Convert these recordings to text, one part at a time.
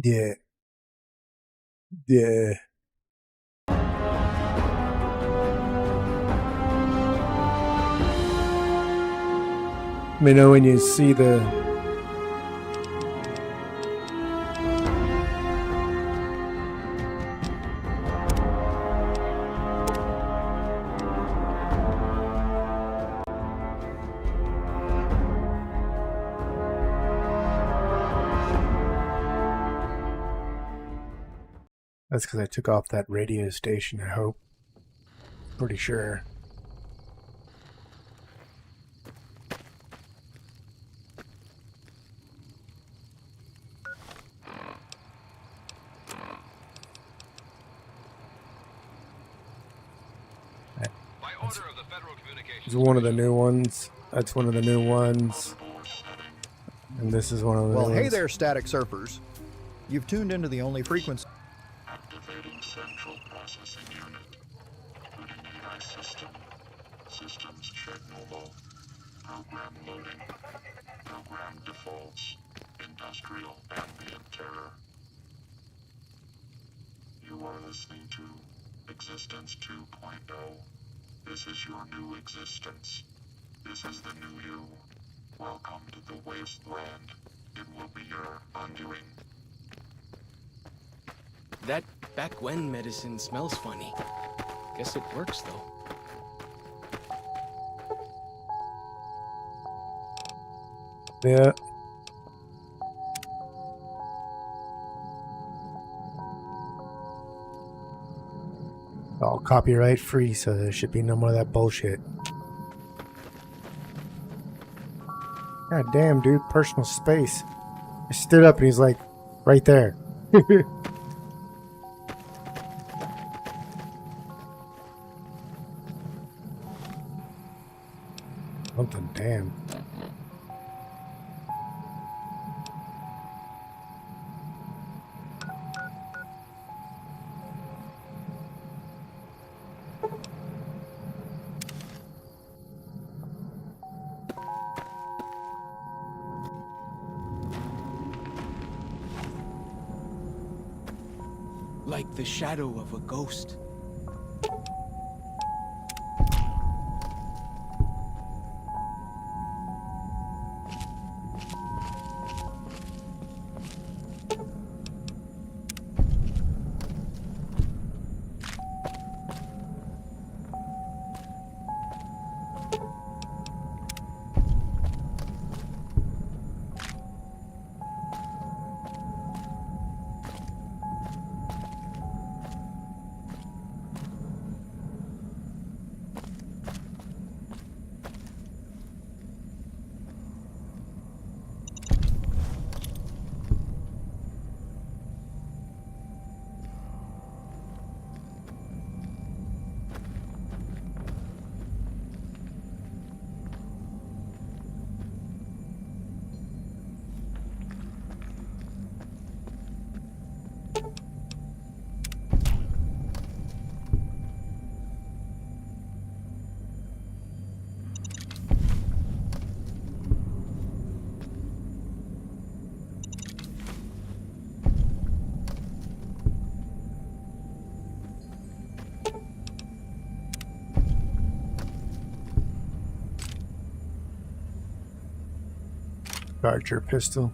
Yeah. Yeah. Let me know when you see the That's because I took off that radio station, I hope. Pretty sure. It's one of the new ones. That's one of the new ones. And this is one of the Well, new hey ones. there, static surfers. You've tuned into the only frequency. Activating central processing unit. Including AI system. Systems check mobile. Program loading. Program defaults. Industrial ambient terror. You are listening to Existence 2.0. This is your new existence. This is the new you. Welcome to the wasteland. It will be your undoing. That back when medicine smells funny. Guess it works though. Yeah. All copyright free, so there should be no more of that bullshit. God damn, dude, personal space. I stood up and he's like, right there. Something, damn. Like The shadow of a ghost. Charger pistol.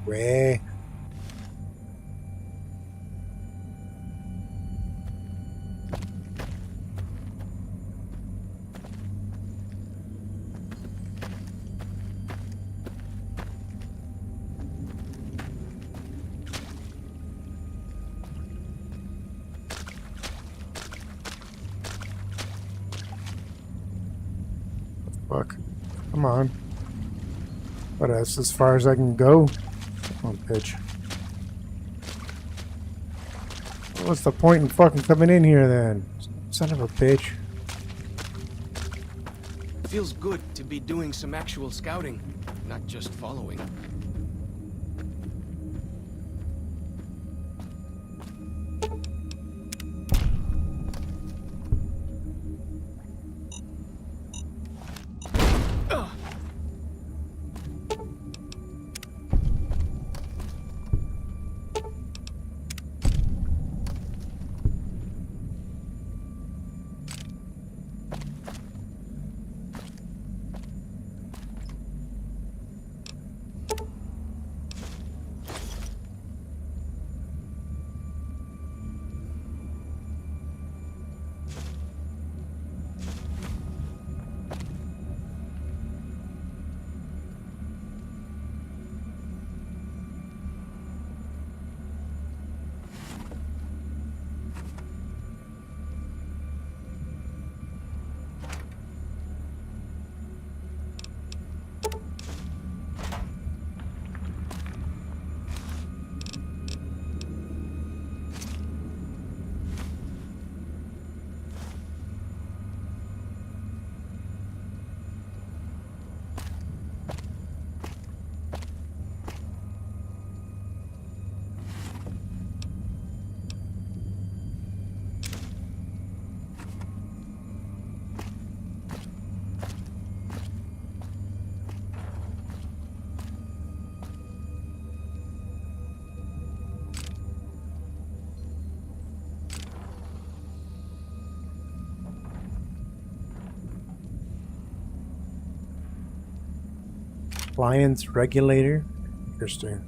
Way. Fuck. Come on. But that's as far as I can go. Come on, bitch. What's the point in fucking coming in here then? Son of a bitch. Feels good to be doing some actual scouting, not just following. Appliance regulator. Interesting.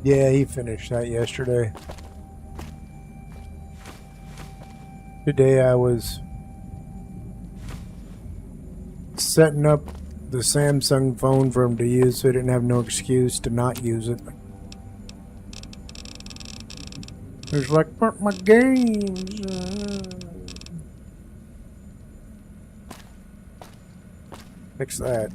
Yeah, he finished that yesterday. Today I was setting up the Samsung phone for him to use, so he didn't have no excuse to not use it. He's like, but my games. Fix that.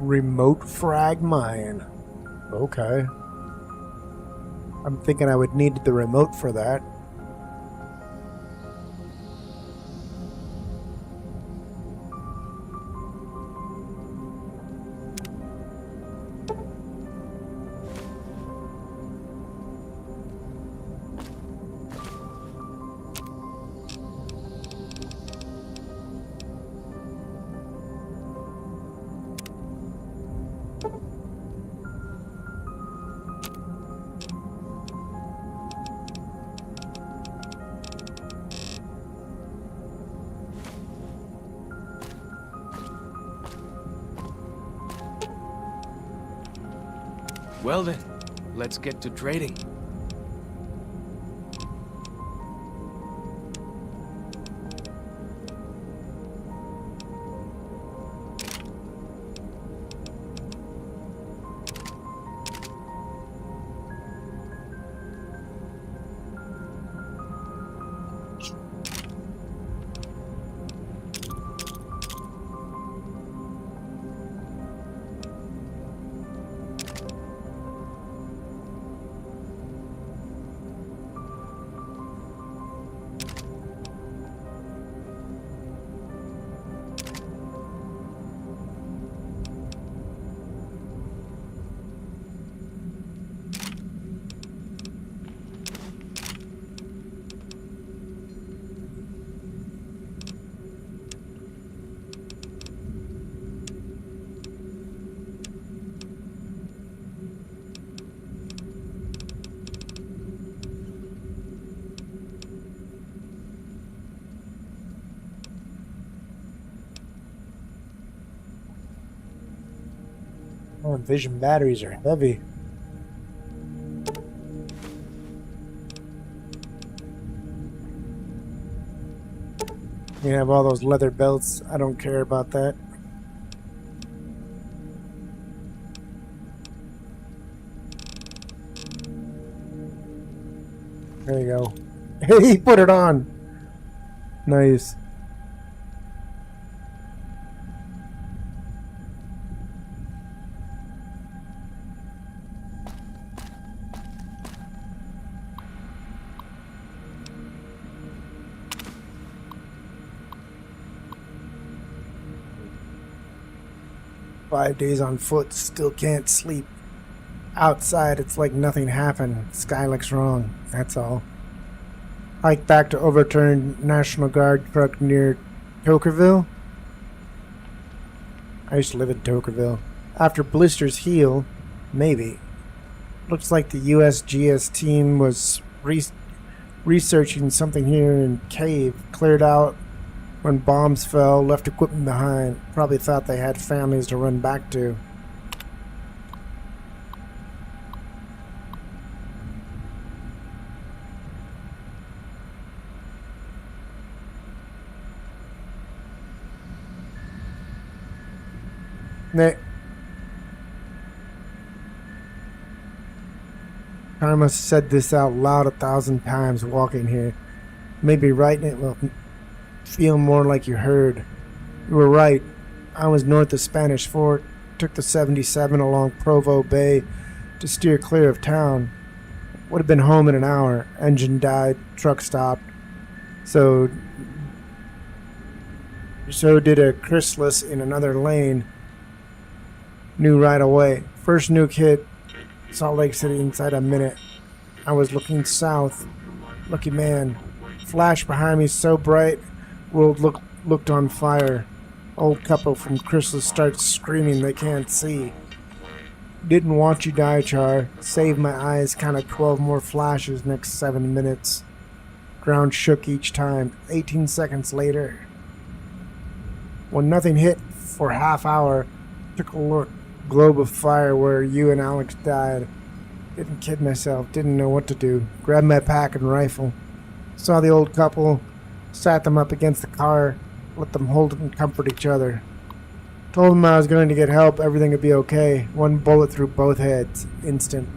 Remote frag mine. Okay. I'm thinking I would need the remote for that. Well then, let's get to trading. Oh, Vision batteries are heavy. You have all those leather belts. I don't care about that. There you go. Hey, he put it on. Nice. Five days on foot, still can't sleep. Outside, it's like nothing happened. Sky looks wrong, that's all. Hike back to overturned National Guard truck near Tokerville. I used to live in Tokerville. After blisters heal, maybe. Looks like the USGS team was researching something here in cave. Cleared out when bombs fell, left equipment behind. Probably thought they had families to run back to. I must have said this out loud 1,000 times walking here. Maybe writing it will feel more like you heard. You were right. I was north of Spanish Fort, took the 77 along Provo Bay to steer clear of town. Would have been home in an hour. Engine died, truck stopped. So did a chrysalis in another lane. Knew right away. First nuke hit Salt Lake City inside a minute. I was looking south. Lucky man. Flash behind me so bright, world looked on fire. Old couple from Chrysalis starts screaming they can't see. Didn't want you die, Char. Saved my eyes, kinda 12 more flashes next 7 minutes. Ground shook each time. 18 seconds later. When nothing hit for half hour, took a look. Globe of fire where you and Alex died. Didn't kid myself, didn't know what to do. Grabbed my pack and rifle. Saw the old couple, sat them up against the car, let them hold it and comfort each other. Told them I was going to get help, everything would be okay. One bullet through both heads, instant.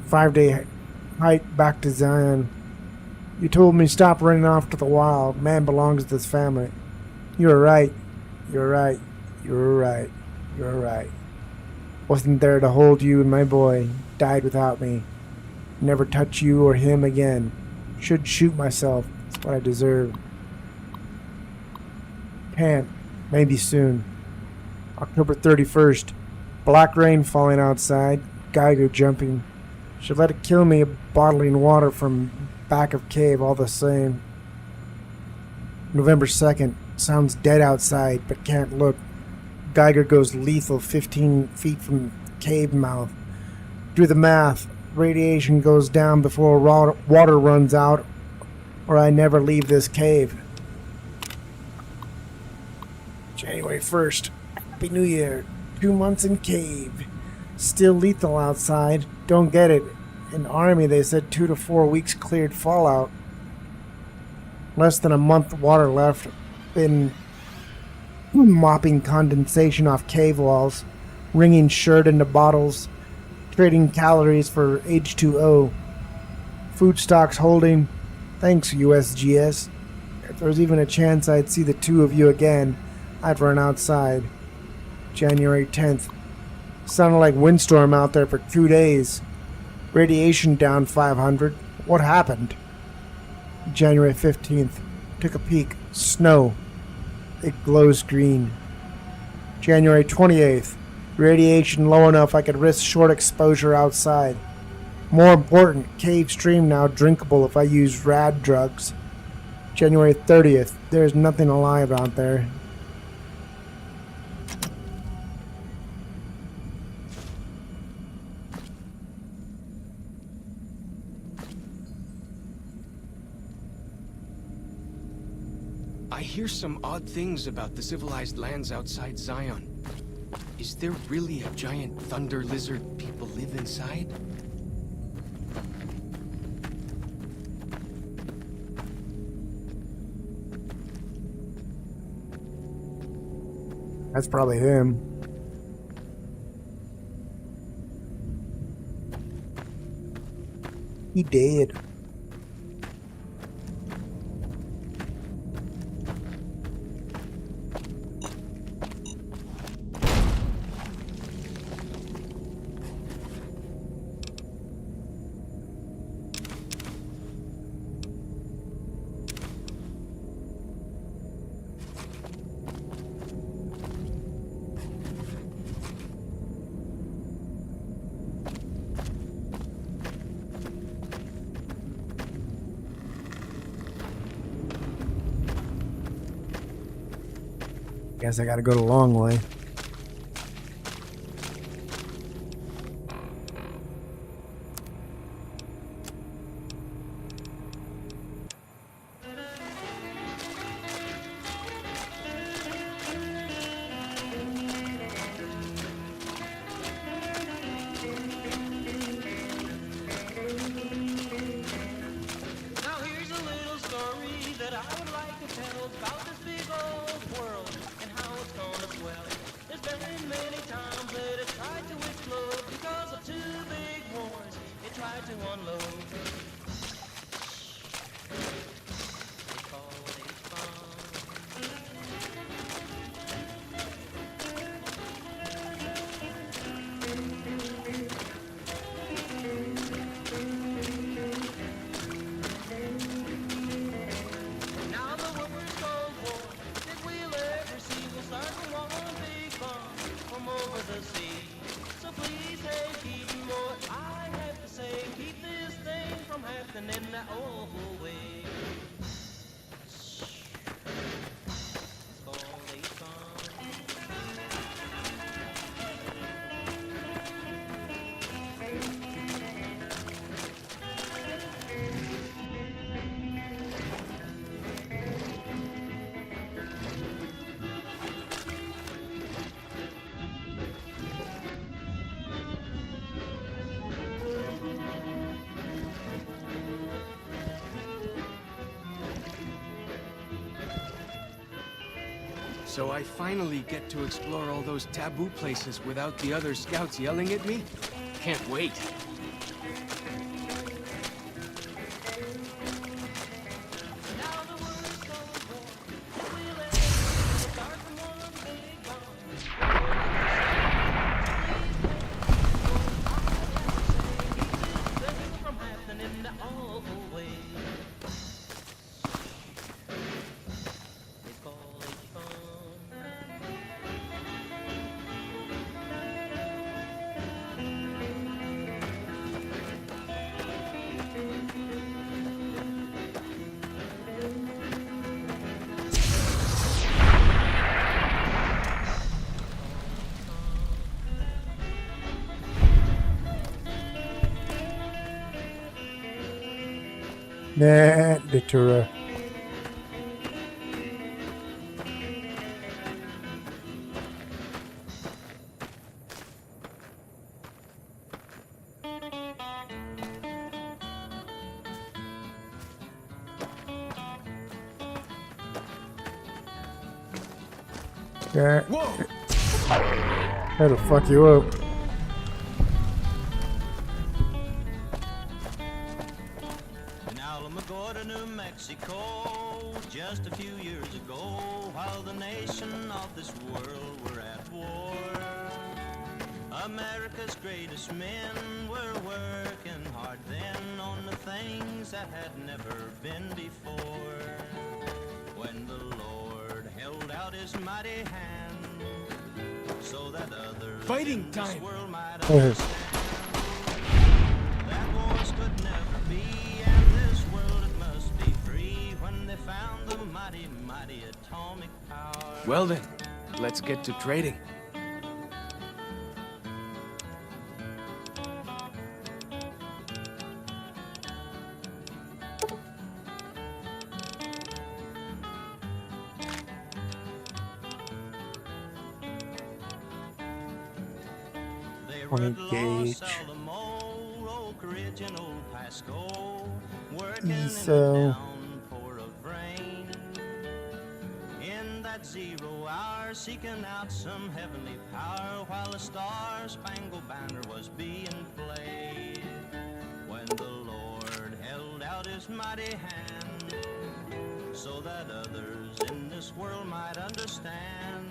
5-day hike back to Zion. You told me stop running off to the wild. Man belongs to this family. You were right. You were right. You were right. You were right. Wasn't there to hold you and my boy. Died without me. Never touch you or him again. Should shoot myself. That's what I deserve. Can't. Maybe soon. October 31st. Black rain falling outside. Geiger jumping. Should let it kill me, bottling water from back of cave all the same. November 2nd. Sounds dead outside, but can't look. Geiger goes lethal 15 feet from cave mouth. Do the math. Radiation goes down before water runs out, or I never leave this cave. January 1st. Happy New Year. 2 months in cave. Still lethal outside. Don't get it. In Army, they said 2 to 4 weeks cleared fallout. Less than a month water left. Been mopping condensation off cave walls. Wringing shirt into bottles. Trading calories for H2O. Food stocks holding. Thanks, USGS. If there was even a chance I'd see the two of you again, I'd run outside. January 10th. Sounded like windstorm out there for 2 days. Radiation down 500. What happened? January 15th. Took a peek. Snow. It glows green. January 28th. Radiation low enough I could risk short exposure outside. More important, cave stream now drinkable if I use rad drugs. January 30th. There's nothing alive out there. I hear some odd things about the civilized lands outside Zion. Is there really a giant thunder lizard people live inside? That's probably him. He dead. Guess I gotta go the long way. Now here's a little story that I would like to tell about this big old world and how it's gonna swell. There's been many times that it tried to explode because of two big wars it tried to unload. They call it fun. Now the world's Cold War that we'll ever see will start with one big bomb from over the sea. So please, hey, keep more. I have to say, keep this thing from So I finally get to explore all those taboo places without the other scouts yelling at me? Can't wait. Now the world's gonna war. We'll end the dark and one big bomb. From happening the awful way. They call it fun. Nah, Datura. Yeah, Whoa! that'll fuck you up. In Alamogordo, New Mexico, just a few years ago, while the nation of this world were at war, America's greatest men were working hard then on the things that had never been before. When the Lord held out his mighty hand, so that others Fighting in time. this world might Oh, understand that wars could never be, and this world it must be free when they found the mighty, mighty atomic power. Well then, let's get to trading. They Twenty rode gauge. Los Alamo, Oak Ridge, and Old Pasco, working in the ESO. downpour of rain. In that 0 hour, seeking out some heavenly power, while the star-spangled banner was being played. When the Lord held out his mighty hand, so that others in this world might understand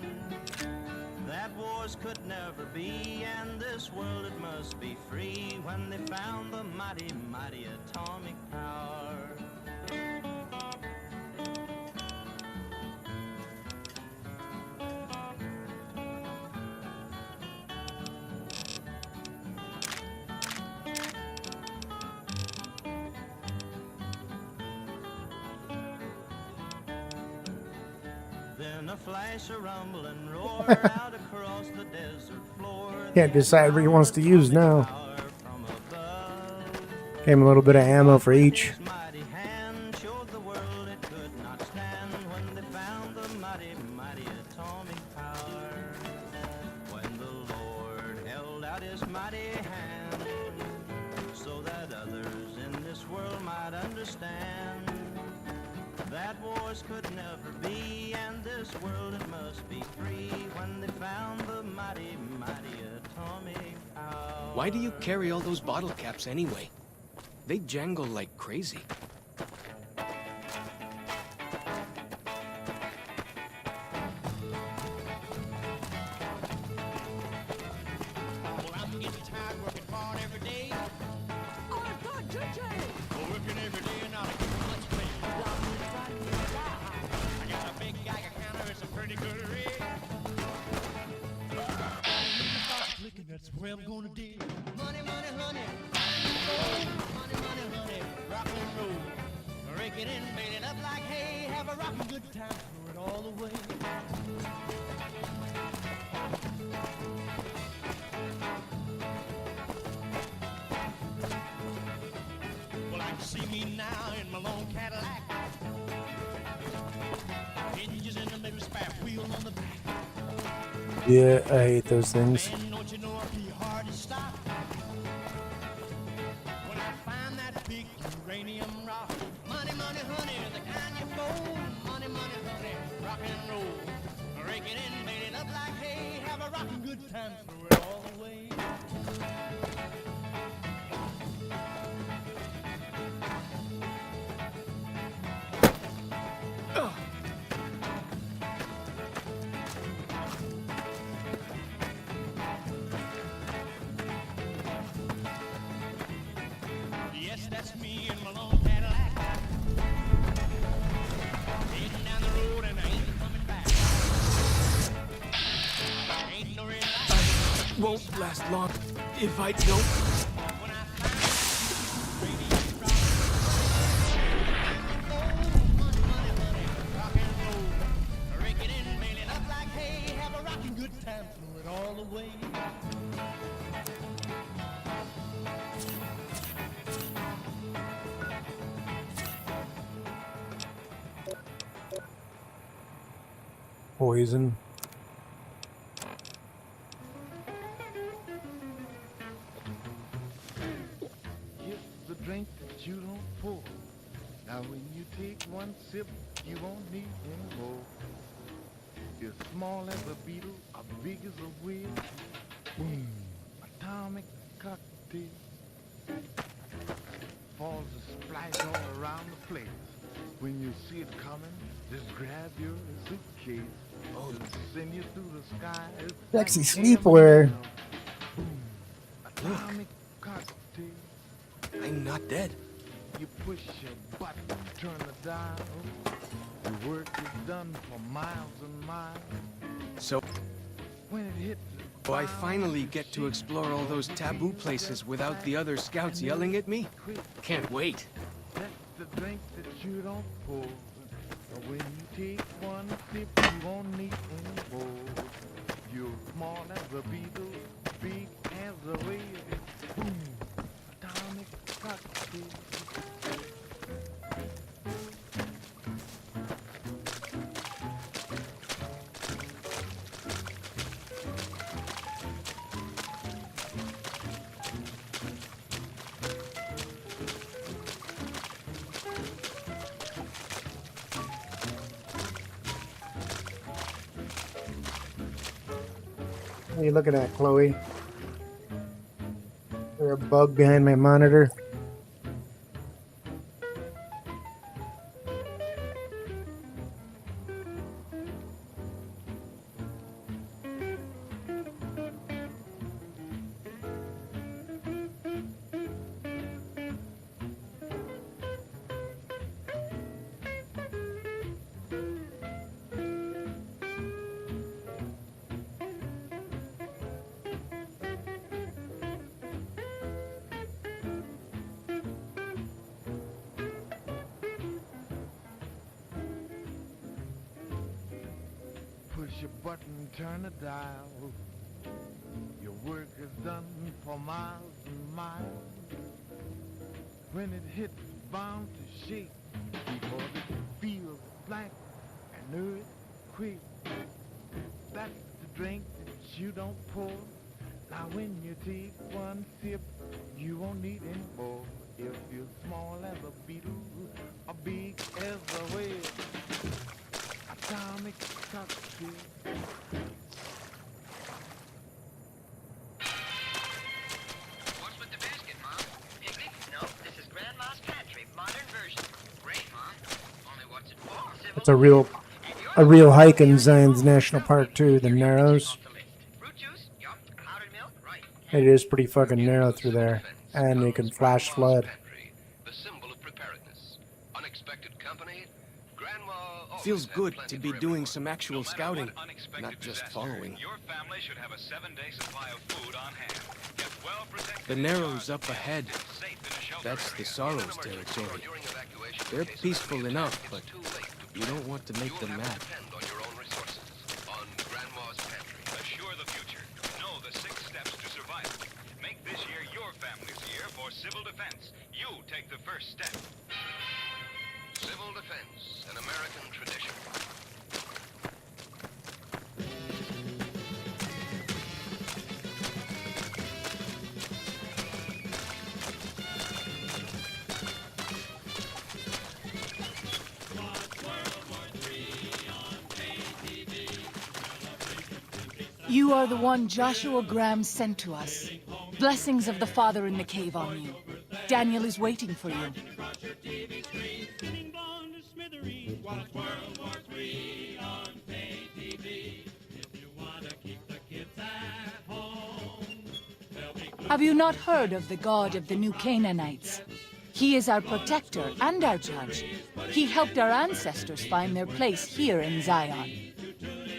that wars could never be, and this world it must be free when they found the mighty, mighty atomic power. Then a flash, a rumble, and roar out across the desert floor. Can't decide what he wants to use now. Power from above. Gave him a little bit of ammo for each. His mighty hand showed the world it could not stand when they found the mighty, mighty atomic power. When the Lord held out his mighty hand, so that others in this world might understand that wars could never be, and this world it must be free when they found the mighty, mighty atomic power. Why do you carry all those bottle caps anyway? They jangle like crazy. Well, I'm getting tired working hard every day. Oh my God, JJ! Working every day and not getting much pay. I got a big Geiger counter, it's a pretty good rate. That's where I'm gonna dig. Money, money, honey. Money, money, honey. Rock and roll. Rake it in, bait it up like hay. Have a rockin' good time, throw it all away. Well, I can see me now in my long Cadillac. Hinges in the middle, spare wheel on the back. Yeah, I hate those things. Man, don't you know I'll be hard to stop when I find that big uranium rock. Money, money, honey, the kind you fold. Money, money, honey, rock and roll. Rake good time, throw it all away. Yes, that's me in my long Cadillac. Heading down the road and I ain't coming back. Ain't no red light. Won't last long if I don't. When I find radio rock and roll. Rake it in, bail it up like hay. Have a rocking good time, throw it all away. Poison. It's the drink that you don't pour. Now when you take one sip, you won't need any more. It's small as a beetle, or big as a whale. Boom, atomic cocktail. Falls a splash all around the place. When you see it coming, just grab your suitcase. Oh, send you through the sky. Sexy sleepwear. Boom, atomic cocktail. I'm not dead. You push your button, turn the dial. The work is done for miles and miles. So When it hits the I ground, finally get to explore all those taboo places without the other scouts yelling at me? quick. Can't wait. That's the drink that you don't pour. But when you take one sip, you won't need any more. You're small as a beetle, big as a whale. Boom, atomic cocktail. What are you looking at, Chloe? Is there a bug behind my monitor? Push your button, turn the dial. Your work is done for miles and miles. When it hits, it's bound to shake because it feels like an earthquake. That's the drink that you don't pour. Now when you take one sip, you won't need any more. If you're small as a beetle or big as a whale. Atomic cocktail. What's with the basket, Mom? Picnic? No, this is Grandma's pantry, modern version. Great, Mom. Only what's it for? Civil It's a real hike in Zion's National Park too, the Narrows. fruit juice? Yup. Powdered milk? Right. It is pretty fucking narrow through there. And you can flash flood. The symbol of preparedness. Unexpected company. Grandma Feels good to be doing some actual scouting, not just following. Your family should have a 7-day supply of food on hand. Get well protected. The Narrows up ahead. Safe in a shelter That's the area. Sorrows territory. They're peaceful enough, but you don't want to make them mad. Depend on your own resources. On Grandma's pantry. Assure the future. Know the 6 steps to survival. Make this year your family's year for civil defense. You take the first step. Civil defense, an American tradition. You are the one Joshua Graham sent to us. Blessings of the Father in the cave on you. Daniel is waiting for you. Have you not heard of the God of the New Canaanites? He is our protector and our judge. He helped our ancestors find their place here in Zion.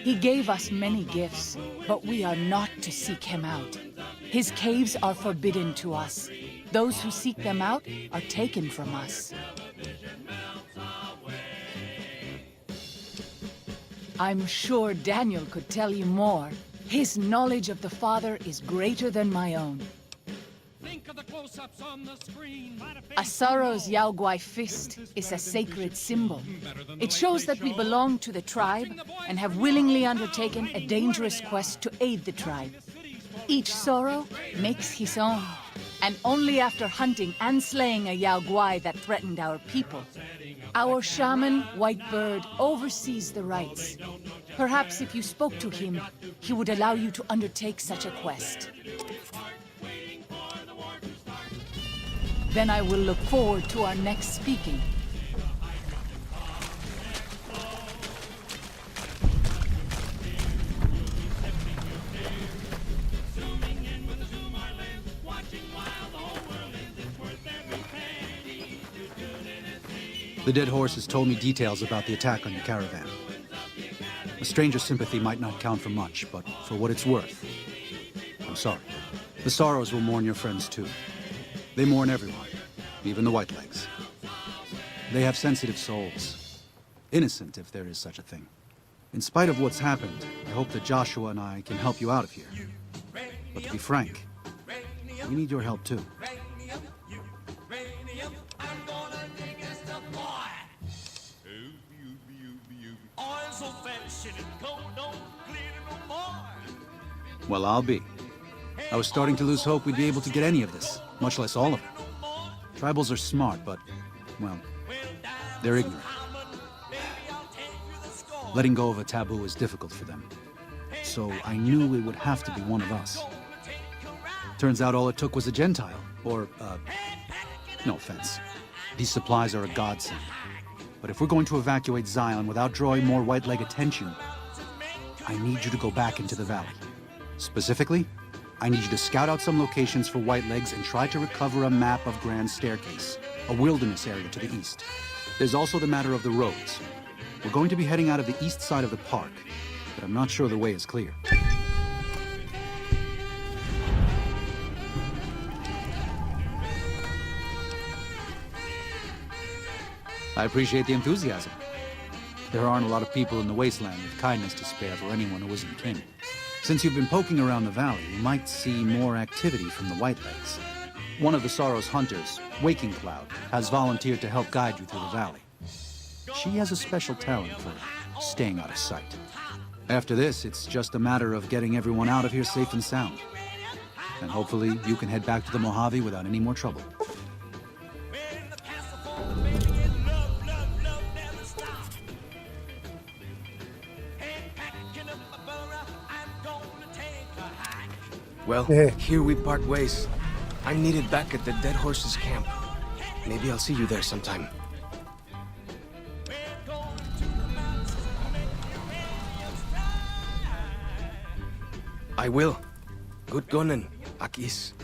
He gave us many gifts, but we are not to seek him out. His caves are forbidden to us. Those who seek them out are taken from us. I'm sure Daniel could tell you more. His knowledge of the Father is greater than my own. Asaro's Yaoguai fist is a sacred symbol. It shows that we belong to the tribe and have willingly undertaken a dangerous quest to aid the tribe. Each Soro makes his own, and only after hunting and slaying a Yaoguai that threatened our people. Our shaman, Whitebird, oversees the rites. Perhaps if you spoke to him, he would allow you to undertake such a quest. Then I will look forward to our next speaking. The dead horse has told me details about the attack on your caravan. A stranger's sympathy might not count for much, but for what it's worth, I'm sorry. The Sorrows will mourn your friends too. They mourn everyone, even the Whitelegs. They have sensitive souls. Innocent, if there is such a thing. In spite of what's happened, I hope that Joshua and I can help you out of here. But to be frank, we need your help too. Well, I'll be. I was starting to lose hope we'd be able to get any of this, much less all of it. Tribals are smart, but, well, they're ignorant. Letting go of a taboo is difficult for them. So I knew it would have to be one of us. Turns out all it took was a Gentile, or, no offense. These supplies are a godsend. But if we're going to evacuate Zion without drawing more white-leg attention, I need you to go back into the valley. Specifically, I need you to scout out some locations for whitelegs and try to recover a map of Grand Staircase, a wilderness area to the east. There's also the matter of the roads. We're going to be heading out of the east side of the park, but I'm not sure the way is clear. I appreciate the enthusiasm. There aren't a lot of people in the wasteland with kindness to spare for anyone who isn't kin. Since you've been poking around the valley, you might see more activity from the Whitelegs. One of the Sorrow's hunters, Waking Cloud, has volunteered to help guide you through the valley. She has a special talent for staying out of sight. After this, it's just a matter of getting everyone out of here safe and sound. And hopefully you can head back to the Mojave without any more trouble. Well, here we part ways. I'm needed back at the Dead Horse's camp. Maybe I'll see you there sometime. I will. Good gunning, Akis.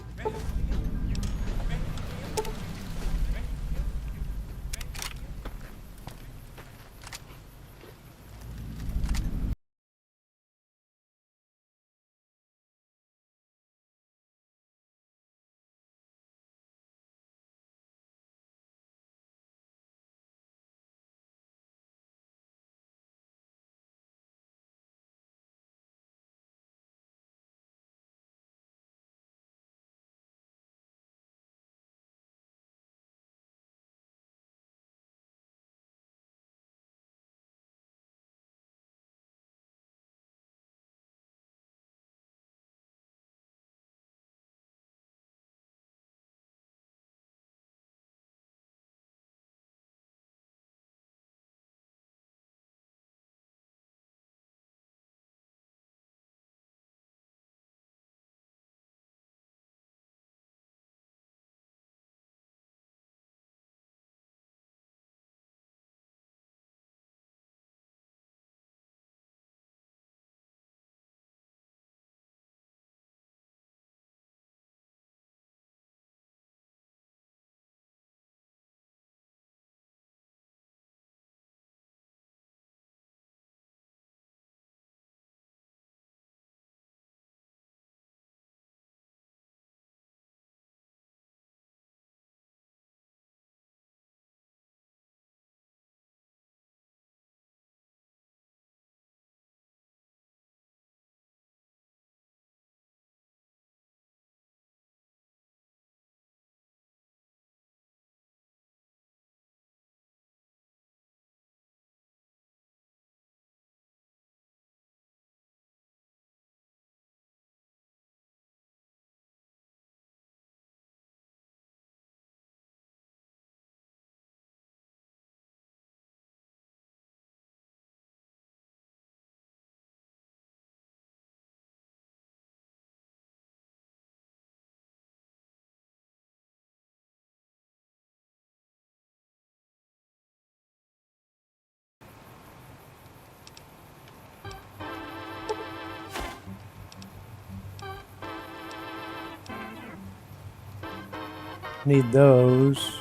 Need those.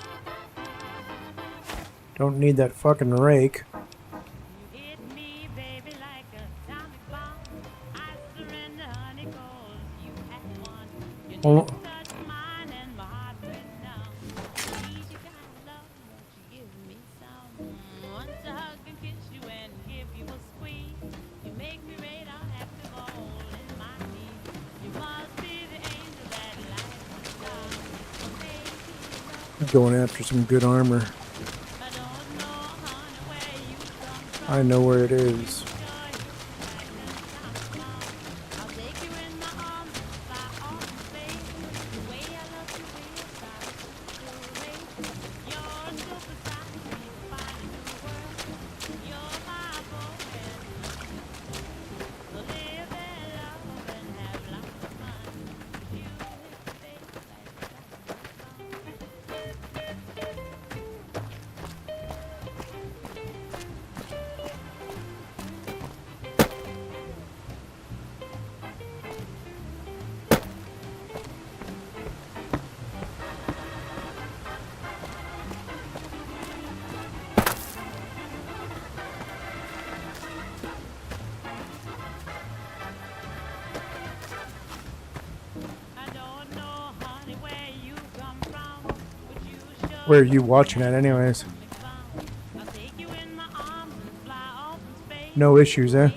Don't need that fucking rake. Oh. Going after some good armor. I know where it is. Where are you watching at anyways? No issues, eh?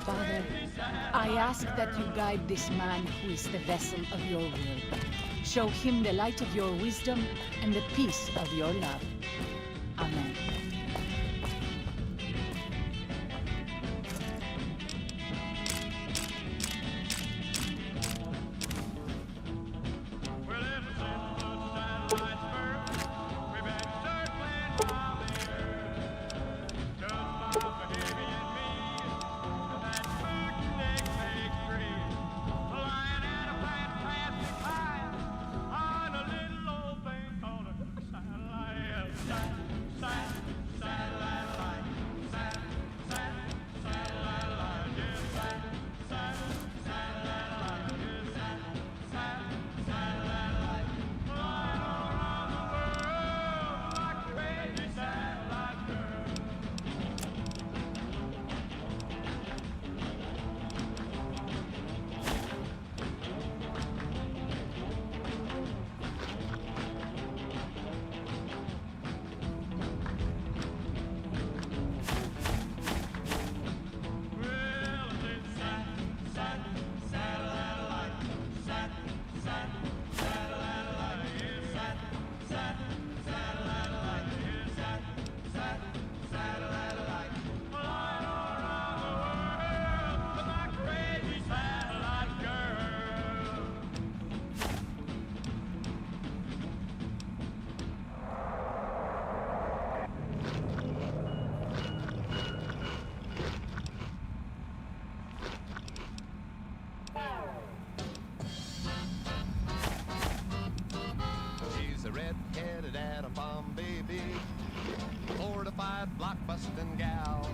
Father, I ask that you guide this man who is the vessel of your will. Show him the light of your wisdom and the peace of your love. Amen. Blockbustin' gal.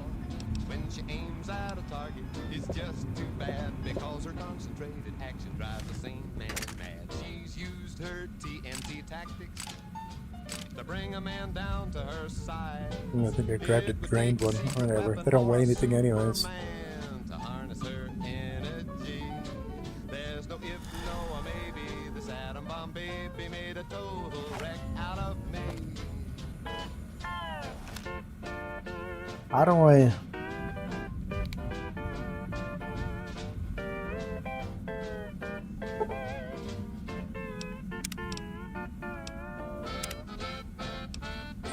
When she aims at a target, it's just too bad because her concentrated action drives the same man mad. She's used her TNT tactics, to bring a man down to her side. I think I grabbed a drained one. Whatever. They don't weigh anything anyways. To harness her energy. There's no if, no, or maybe. This atom bomb baby made a total wreck out of me. How do I...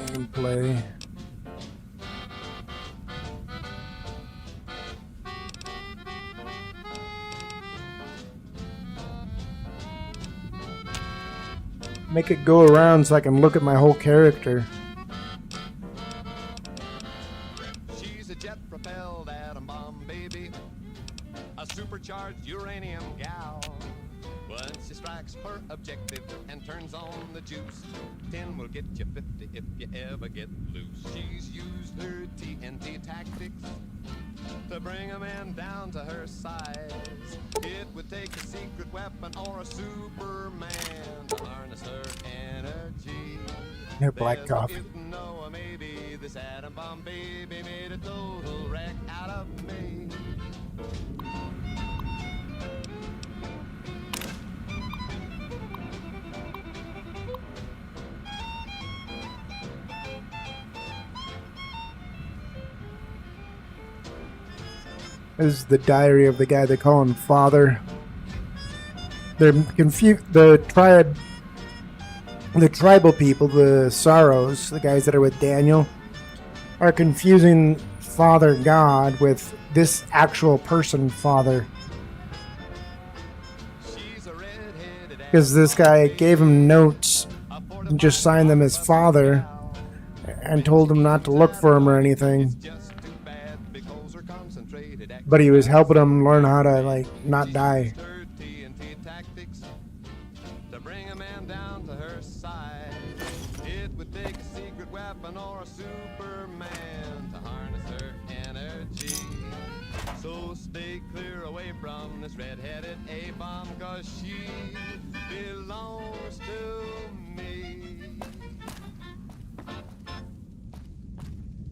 Gameplay. Make it go around so I can look at my whole character. She's a jet-propelled atom bomb baby, a supercharged uranium gal. Once she strikes her objective and turns on the juice, 10 will get you 50 if you ever get loose. She's used her TNT tactics to bring a man down to her size. It would take a secret weapon or a Superman to harness her energy. Here, black coffee. No, or maybe this atom bomb baby made a total wreck out of me. This is the diary of the guy they call him Father. They're confused. The tribal people, the Sorrows, the guys that are with Daniel, are confusing Father God with this actual person, Father. Because this guy gave him notes and just signed them as Father and told him not to look for him or anything. But he was helping him learn how to, like, not die. To bring a man down to her side, it would take a secret weapon or a Superman to harness her energy. So stay clear away from this red-headed A-bomb, 'cause she belongs to me.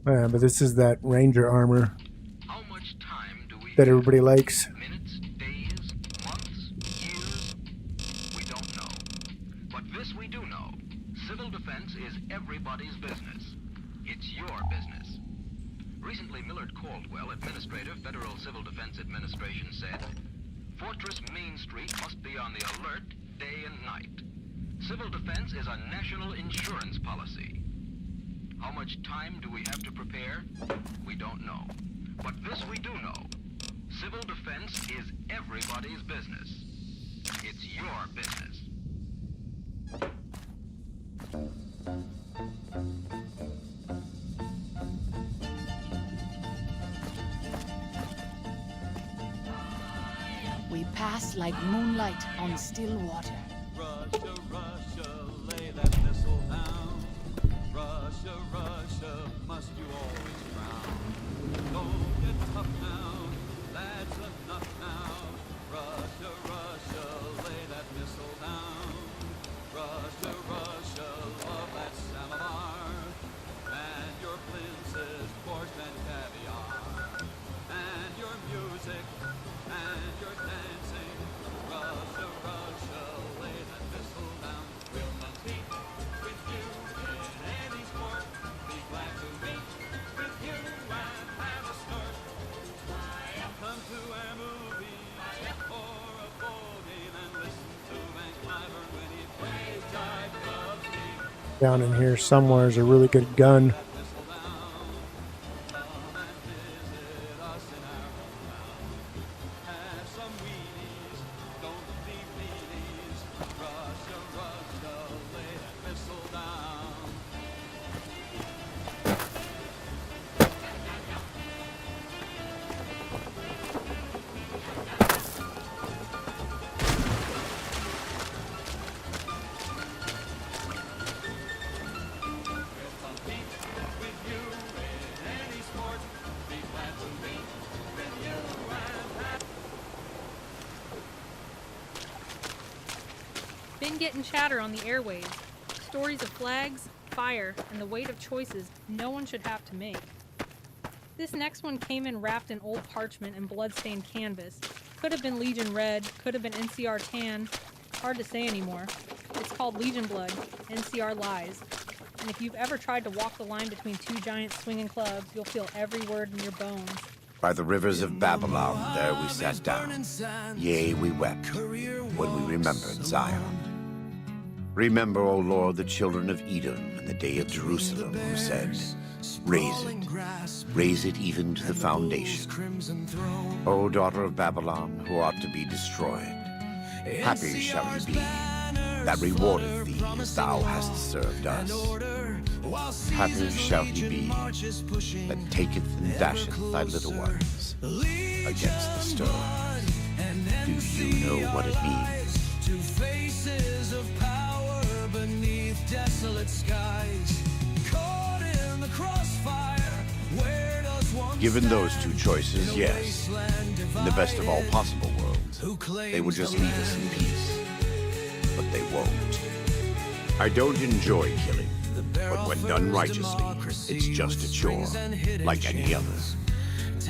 Yeah, but this is that Ranger armor that everybody likes. Minutes, days, months, years? We don't know. But this we do know. Civil defense is everybody's business. It's your business. Recently, Millard Caldwell, Administrator, Federal Civil Defense Administration, said, Fortress Main Street must be on the alert day and night. Civil defense is a national insurance policy. How much time do we have to prepare? We don't know. But this we do know. Civil defense is everybody's business. It's your business. We pass like moonlight on still water. Russia, Russia, lay that missile down. Russia, Russia, must you always frown? Don't get tough now, that's enough now. Russia, Russia, lay that missile down. Russia, Russia, love that samovar. And your prince's borscht and caviar. And your music, and your dancing. Russia, Russia, lay that missile down. We'll compete with you in any sport. Be glad to meet with you and have a snort. Come to a movie or a ball game and listen to Van Cliburn when he plays Jive Club Steve. Down in here somewhere is a really good gun. Been getting chatter on the airwaves. Stories of flags, fire and the weight of choices no one should have to make. This next one came in wrapped in old parchment and blood-stained canvas. Could have been Legion Red, could have been NCR Tan. Hard to say anymore. It's called Legion Blood, NCR Lies. And if you've ever tried to walk the line between two giant swinging clubs, you'll feel every word in your bones. By the rivers of Babylon, there we sat down. Yea, we wept when we remembered Zion. Remember, O Lord, the children of Edom in the day of Jerusalem, who said, raise it even to the foundation. O daughter of Babylon, who ought to be destroyed, happy shall ye be, that rewardeth thee as thou hast served us. Happy shall he be, that taketh and dasheth thy little ones against the stone. Do you know what it means? Two faces of power beneath desolate skies, caught in the crossfire. Where does one Given those two choices, yes, in the best of all possible worlds, they would just leave us in peace. But they won't. I don't enjoy killing, but when done righteously, it's just a chore, like any other.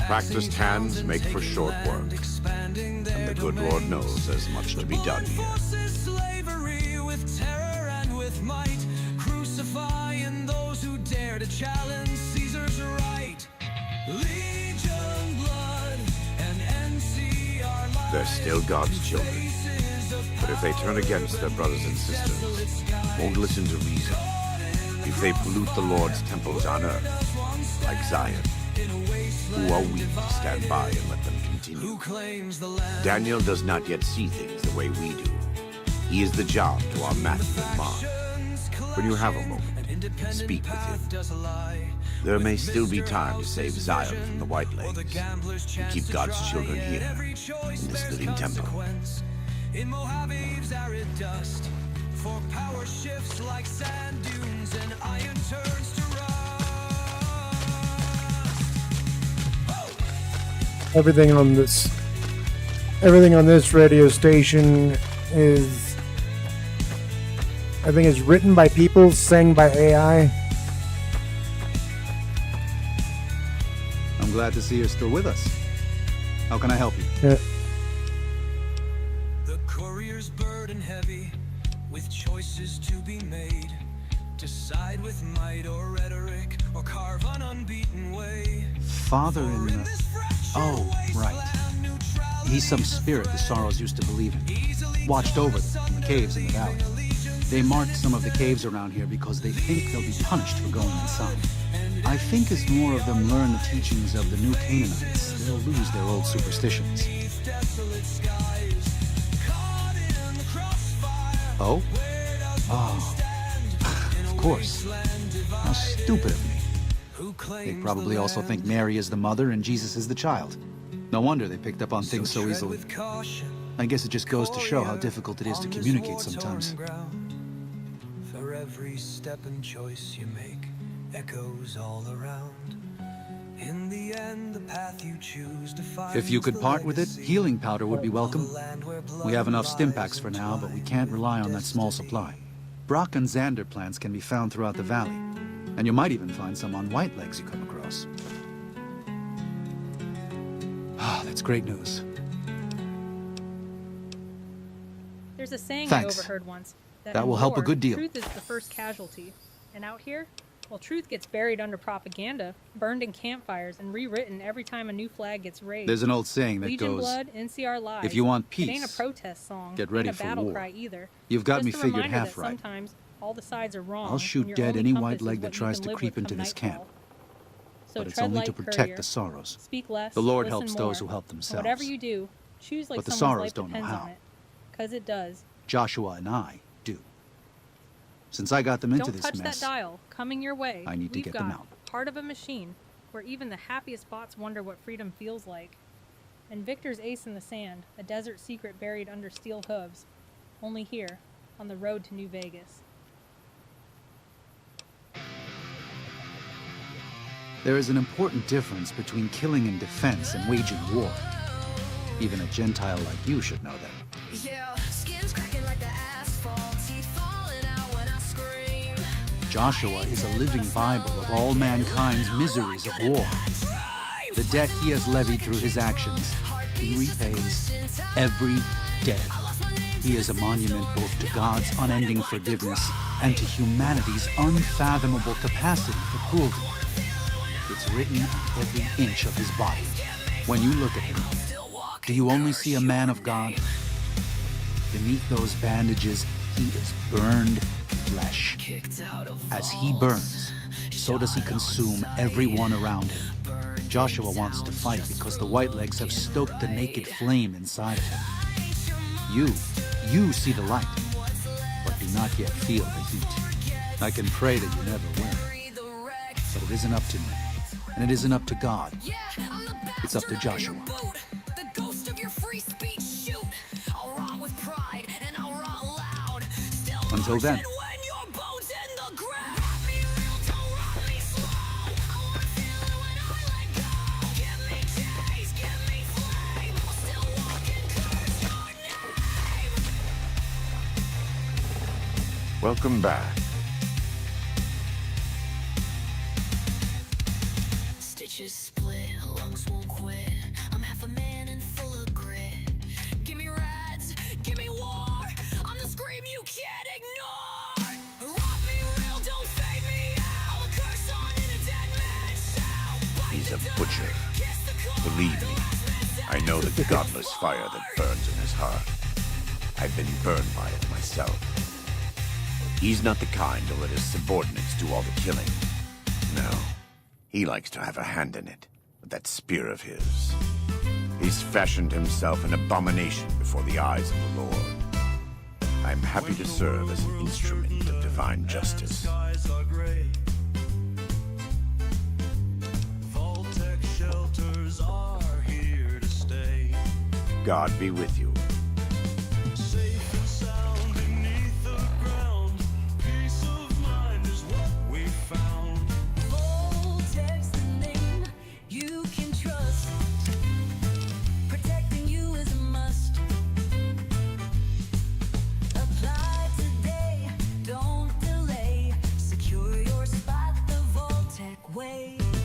Practiced hands make for short work, and the good Lord knows there's much to be done here. slavery with terror and with might, crucifying those who dare to challenge Caesar's right. Legion Blood and NCR Lies. They're still God's children, but if they turn against their brothers and sisters, won't listen to reason, if they pollute the Lord's temples on earth, like Zion, who are we to stand by and let them continue? Daniel does not yet see things the way we do. He is the job to our Matthew and Mark. When you have a moment, speak with him. There may still be time to save Zion from the White Legs and keep God's children here in this living temple. In Mojave's arid dust, for power shifts like sand dunes and iron turns to rust. Everything on this radio station is, I think, is written by people, sang by AI. I'm glad to see you're still with us. How can I help you? Yeah. The courier's burden heavy, with choices to be made. Decide with might or rhetoric, or carve an unbeaten way. Father in the... Oh, right. He's some spirit the Sorrows used to believe in. Watched over them in the caves in the valley. They marked some of the caves around here because they think they'll be punished for going inside. I think as more of them learn the teachings of the new Canaanites, they'll lose their old superstitions. Oh? Oh. Of course. How stupid of me. They probably also think Mary is the mother and Jesus is the child. No wonder they picked up on things so easily. I guess it just goes to show how difficult it is to communicate sometimes. For every step and choice you make echoes all around. In the end, the path you choose defines. If you could part with it, healing powder would be welcome. We have enough stim packs for now, but we can't rely on that small supply. Brock and Xander plants can be found throughout the valley, and you might even find some on White Legs you come across. Ah, that's great news. There's a saying Thanks. I overheard once. That in will help a war, good deal. Truth is the first casualty. And out here, well, truth gets buried under propaganda, burned in campfires, and rewritten every time a new flag gets raised. There's an old saying that Legion goes, Blood, NCR Lies. if you want It ain't a peace, protest song. get ready ain't a for battle war. cry either. You've got Just me a figured reminder half that right. Sometimes all the sides are wrong. I'll shoot and your dead only any compass white is leg what that you tries can to live creep with into come this camp. nightfall. So But it's tread only light, to protect courier. the Sorrows. Speak less, The Lord listen helps more. those who help And themselves. whatever you do, choose like But the someone's Sorrows life don't know depends how. on it. 'Cause it does. Joshua and I do. Since I got them into Don't this touch mess, that dial. Coming your way. I need to We've get got them out. Part of a machine where even the happiest bots wonder what freedom feels like. And Victor's ace in the sand, a desert secret buried under steel hooves. Only here, on the road to New Vegas. there is an important difference between killing in defense and waging war. Even a Gentile like you should know that. Yeah, skin's cracking like the asphalt, teeth falling out when I scream. Joshua is a living Bible of all mankind's miseries of war. The debt he has levied through his actions, he repays every day. He is a monument both to God's unending forgiveness and to humanity's unfathomable capacity for cruelty. It's written on every inch of his body. When you look at him, do you only see a man of God? Beneath those bandages, he is burned flesh. As he burns, so does he consume everyone around him. Joshua wants to fight because the Whitelegs have stoked the naked flame inside of him. You see the light, but do not yet feel the heat. I can pray that you never will. But it isn't up to me, and it isn't up to God. It's up to Joshua. Until then. Welcome back. Stitches split, lungs won't quit. I'm half a man and full of grit. Give me rats, give me war. I'm the scream you can't ignore. Rob me real, don't fade me out. A curse on in a dead man's shout. He's a butcher. Believe me, I know the godless fire that burns in his heart. I've been burned by it myself. He's not the kind to let his subordinates do all the killing. No, he likes to have a hand in it, with that spear of his. He's fashioned himself an abomination before the eyes of the Lord. I'm happy to serve as an instrument of divine justice. God be with you.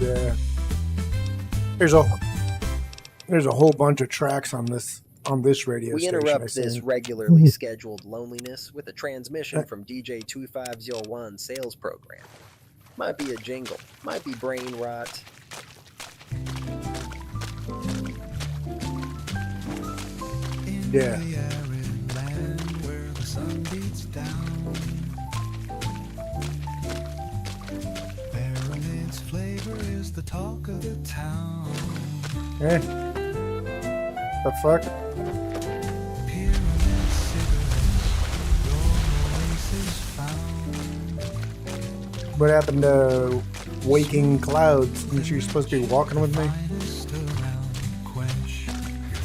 Yeah. There's a whole bunch of tracks on this radio We station. interrupt this regularly scheduled loneliness with a transmission from DJ 2501 sales program. Might be a jingle, might be brain rot. Yeah. Flavor is the talk of the town. Eh? The fuck? What happened to Waking Clouds? Aren't you supposed to be walking with me? Quench your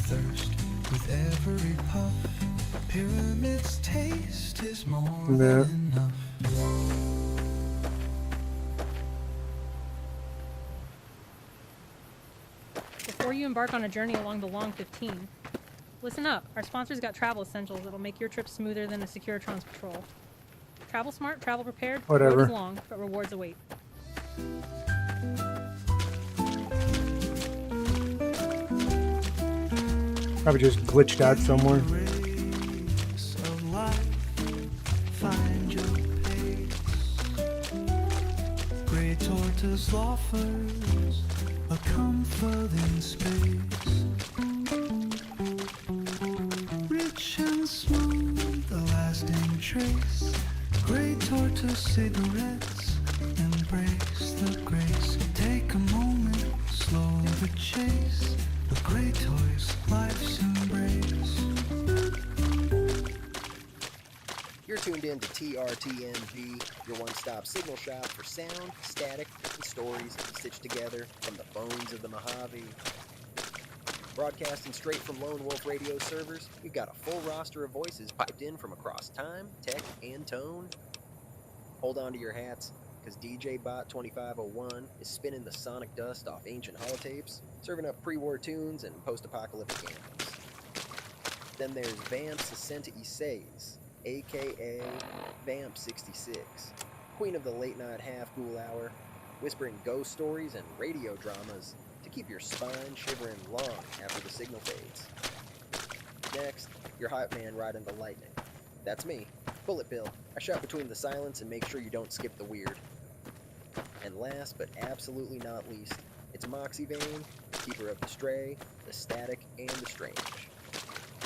thirst with every puff. Pyramid's taste is more than enough. Before you embark on a journey along the Long 15, listen up. Our sponsor's got travel essentials that'll make your trip smoother than a Securitron's patrol. Travel smart, travel prepared. Whatever. Road is long, but rewards await. Probably just glitched out somewhere. Find your pace. Great tortoise offers a comfort in space. Rich and smooth, a lasting trace. Great tortoise cigarettes embrace the grace. Take a moment, slow the chase. The great toys, life's embrace. You're tuned in to TRTNV, your one-stop signal shop for sound, static, and stories stitched together from the bones of the Mojave. Broadcasting straight from Lone Wolf radio servers, we've got a full roster of voices piped in from across time, tech, and tone. Hold on to your hats, because DJ Bot 2501 is spinning the sonic dust off ancient holotapes, serving up pre-war tunes and post-apocalyptic anthems. Then there's Vamp 66, aka Vamp 66. queen of the late-night half-ghoul hour, whispering ghost stories and radio dramas to keep your spine shivering long after the signal fades. Next, your hype man riding the lightning. That's me, Bullet Bill. I shout between the silence and make sure you don't skip the weird. And last but absolutely not least, it's Moxie Vane, keeper of the stray, the static, and the strange.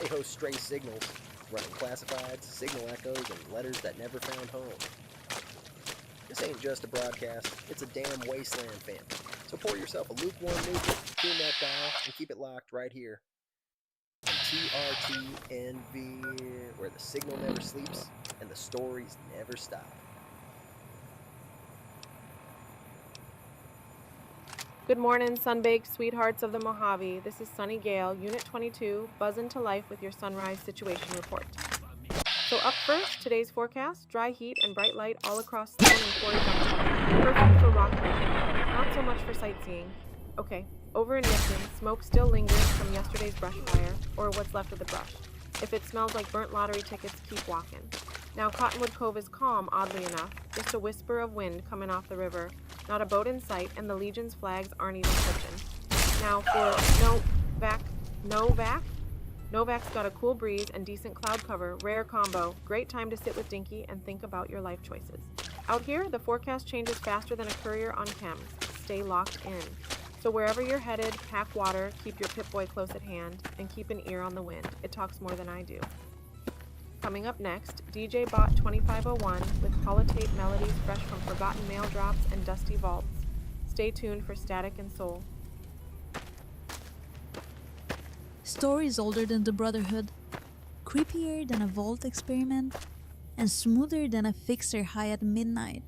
They host Stray Signals, running classifieds, signal echoes, and letters that never found home. This ain't just a broadcast, it's a damn wasteland, fam. So pour yourself a lukewarm neutral, tune that dial, and keep it locked right here on TRTNV, where the signal never sleeps and the stories never stop. Good morning, sunbaked sweethearts of the Mojave. This is Sunny Gale, Unit 22, buzzing to life with your sunrise situation report. So up first, today's forecast, dry heat and bright light all across Stone and Quarry Junction. Perfect for rock climbing, not so much for sightseeing. Okay, over in Nixon, smoke still lingers from yesterday's brush fire, or what's left of the brush. If it smells like burnt lottery tickets, keep walking. Now Cottonwood Cove is calm, oddly enough, just a whisper of wind coming off the river. Not a boat in sight, and the Legion's flags aren't even twitching. Now for Novak's got a cool breeze and decent cloud cover, rare combo, great time to sit with Dinky and think about your life choices. Out here, the forecast changes faster than a courier on chems. Stay locked in. So wherever you're headed, pack water, keep your Pip-Boy close at hand, and keep an ear on the wind. It talks more than I do. Coming up next, DJ Bot 2501 with Holotape melodies fresh from forgotten mail drops and dusty vaults. Stay tuned for Static and Soul. Stories older than the Brotherhood, creepier than a vault experiment, and smoother than a fixer high at midnight.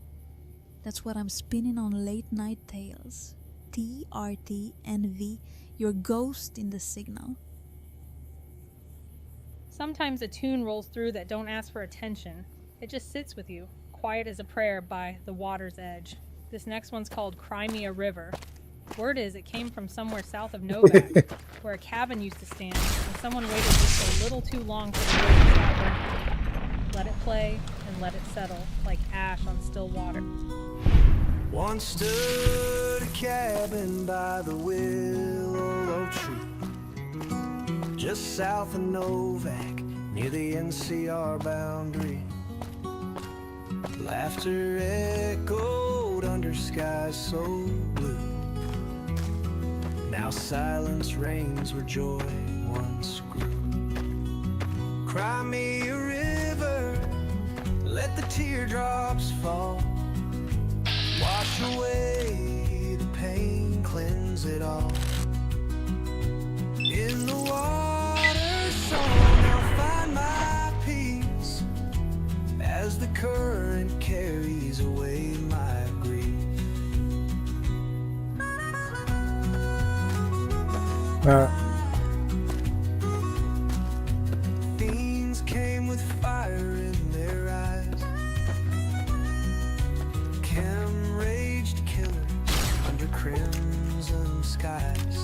That's what I'm spinning on Late Night Tales. TRTNV, your ghost in the signal. Sometimes a tune rolls through that don't ask for attention. It just sits with you, quiet as a prayer by The Water's Edge. This next one's called Cry Me a River. Word is it came from somewhere south of Novak, where a cabin used to stand, and someone waited just a little too long for the wood to stop burning. Let it play and let it settle, like ash on still water. Once stood a cabin by the willow tree, just south of Novak, near the NCR boundary. Laughter echoed under skies so blue. Now silence reigns where joy once grew. Cry me a river, let the teardrops fall. Wash away the pain, cleanse it all. In the water song I'll find my peace, as the current carries away my grief. Fiends came with fire in their eyes. Chem raged killers under crimson skies.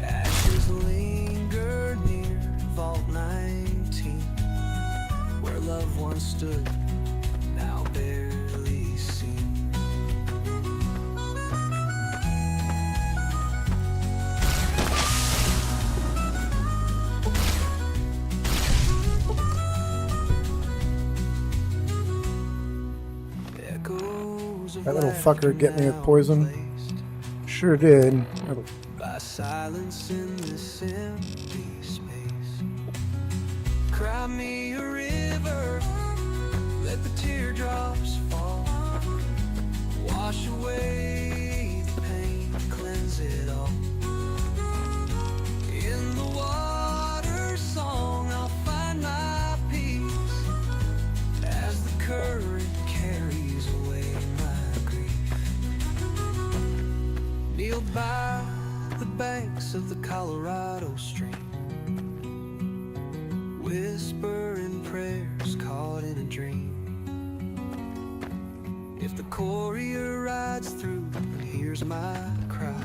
Ashes lingered near Vault 19, where love once stood, now barely seen. That little fucker get me with poison. Sure did. By silence in this empty space. Cry me a river, let the teardrops fall. Wash away the pain, cleanse it all. In the water song I'll find my peace, as the current carries away my grief. Kneeled by the banks of the Colorado stream, whispering prayers caught in a dream. If the courier rides through and hears my cry,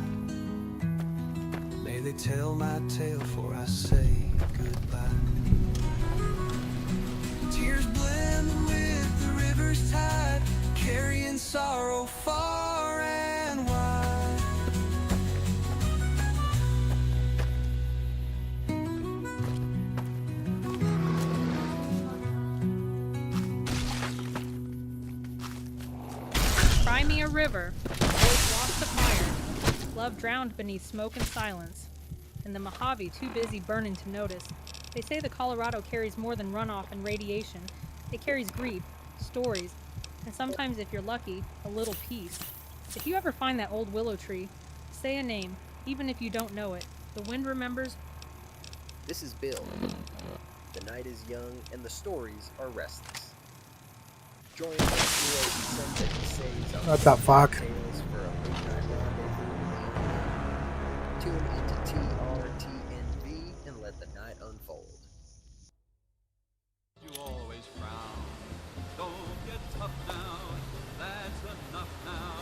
may they tell my tale before I say goodbye. Tears blend with the river's tide. Cry me a river, voice lost to fire, love drowned beneath smoke and silence. And the Mojave too busy burning to notice. They say the Colorado carries more than runoff and radiation. It carries grief, stories, and sometimes, if you're lucky, a little peace. If you ever find that old willow tree, say a name, even if you don't know it. The wind remembers. This is Bill. The night is young and the stories are restless. Join the heroes and Sunday saves What the fuck? tales for a midnight rendezvous. Tune into TRTNV and let the night unfold. You always frown. Don't get tough now. That's enough now.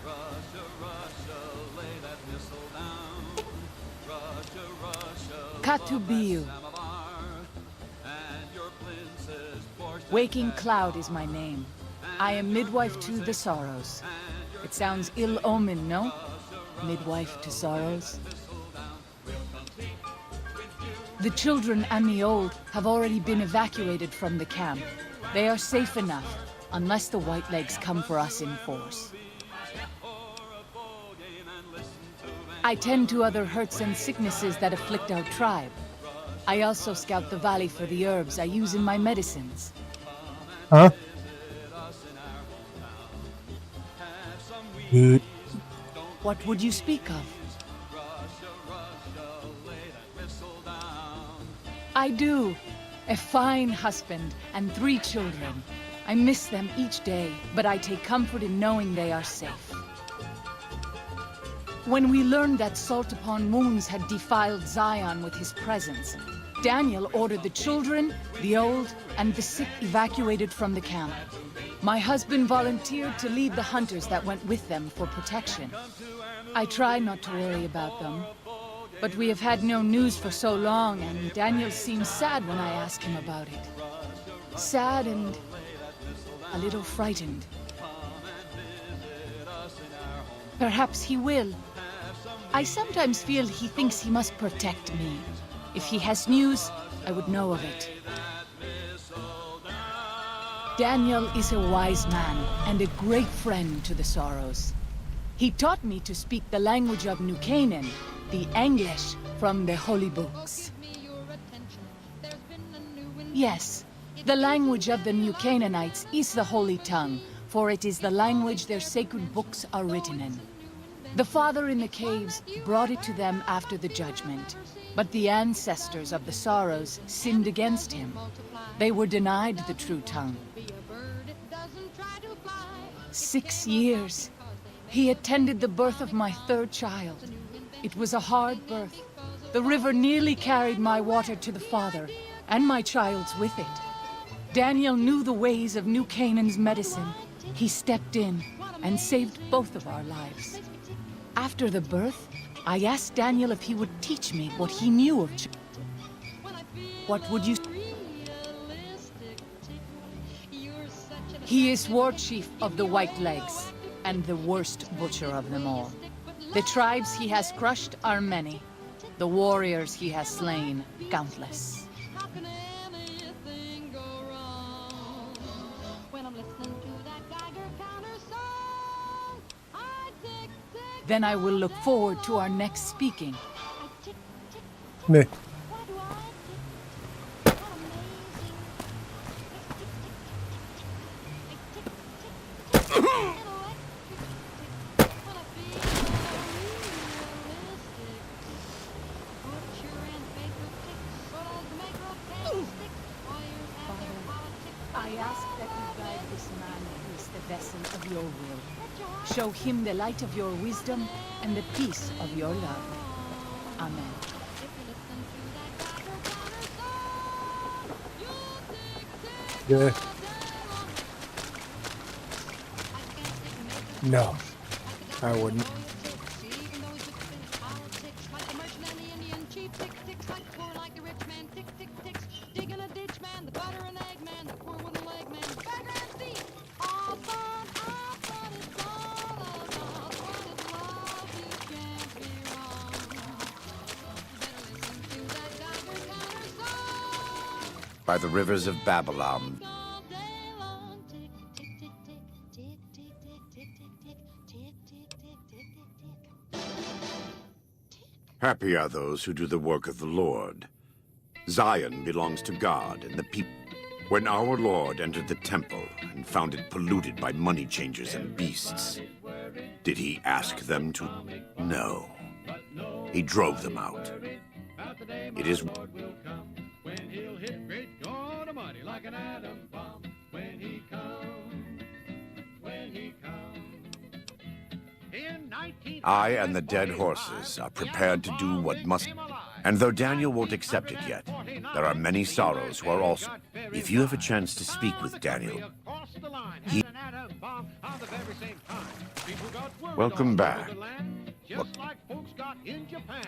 Russia, Russia, lay that missile down. Russia, Russia, Katubiu. Waking Cloud is my name. I am midwife to the sorrows. It sounds ill omen, no? Midwife to sorrows. The children and the old have already been evacuated from the camp. They are safe enough, unless the Whitelegs come for us in force. I tend to other hurts and sicknesses that afflict our tribe. I also scout the valley for the herbs I use in my medicines. Huh? Good. What would you speak of? I do. A fine husband and 3 children. I miss them each day, but I take comfort in knowing they are safe. When we learned that Salt Upon Moons had defiled Zion with his presence, Daniel ordered the children, the old, and the sick evacuated from the camp. My husband volunteered to lead the hunters that went with them for protection. I try not to worry about them, but we have had no news for so long, and Daniel seems sad when I ask him about it. Sad and a little frightened. Perhaps he will. I sometimes feel he thinks he must protect me. If he has news, I would know of it. Daniel is a wise man and a great friend to the Sorrows. He taught me to speak the language of New Canaan, the English from the holy books. Yes, the language of the New Canaanites is the holy tongue, for it is the language their sacred books are written in. The Father in the caves brought it to them after the judgment, but the ancestors of the Sorrows sinned against him. They were denied the true tongue. 6 years. He attended the birth of my 3rd child. It was a hard birth. The river nearly carried my water to the Father, and my child's with it. Daniel knew the ways of New Canaan's medicine. He stepped in and saved both of our lives. After the birth, I asked Daniel if he would teach me what he knew of What would you... He is war chief of the Whitelegs, and the worst butcher of them all. The tribes he has crushed are many. The warriors he has slain, countless. Then I will look forward to our next speaking. Meh. I ask that you guide this man who is the vessel of your will. Show him the light of your wisdom and the peace of your love. Amen. Yeah. No, I wouldn't. By the rivers of Babylon, Happy are those who do the work of the Lord. Zion belongs to God and the people. When our Lord entered the temple and found it polluted by money changers and beasts, did he ask them to? No. He drove them out. It is... I and the dead horses are prepared to do what must... And though Daniel won't accept it yet, there are many sorrows who are also... If you have a chance to speak with Daniel, he... Welcome back. Just like folks got in Japan.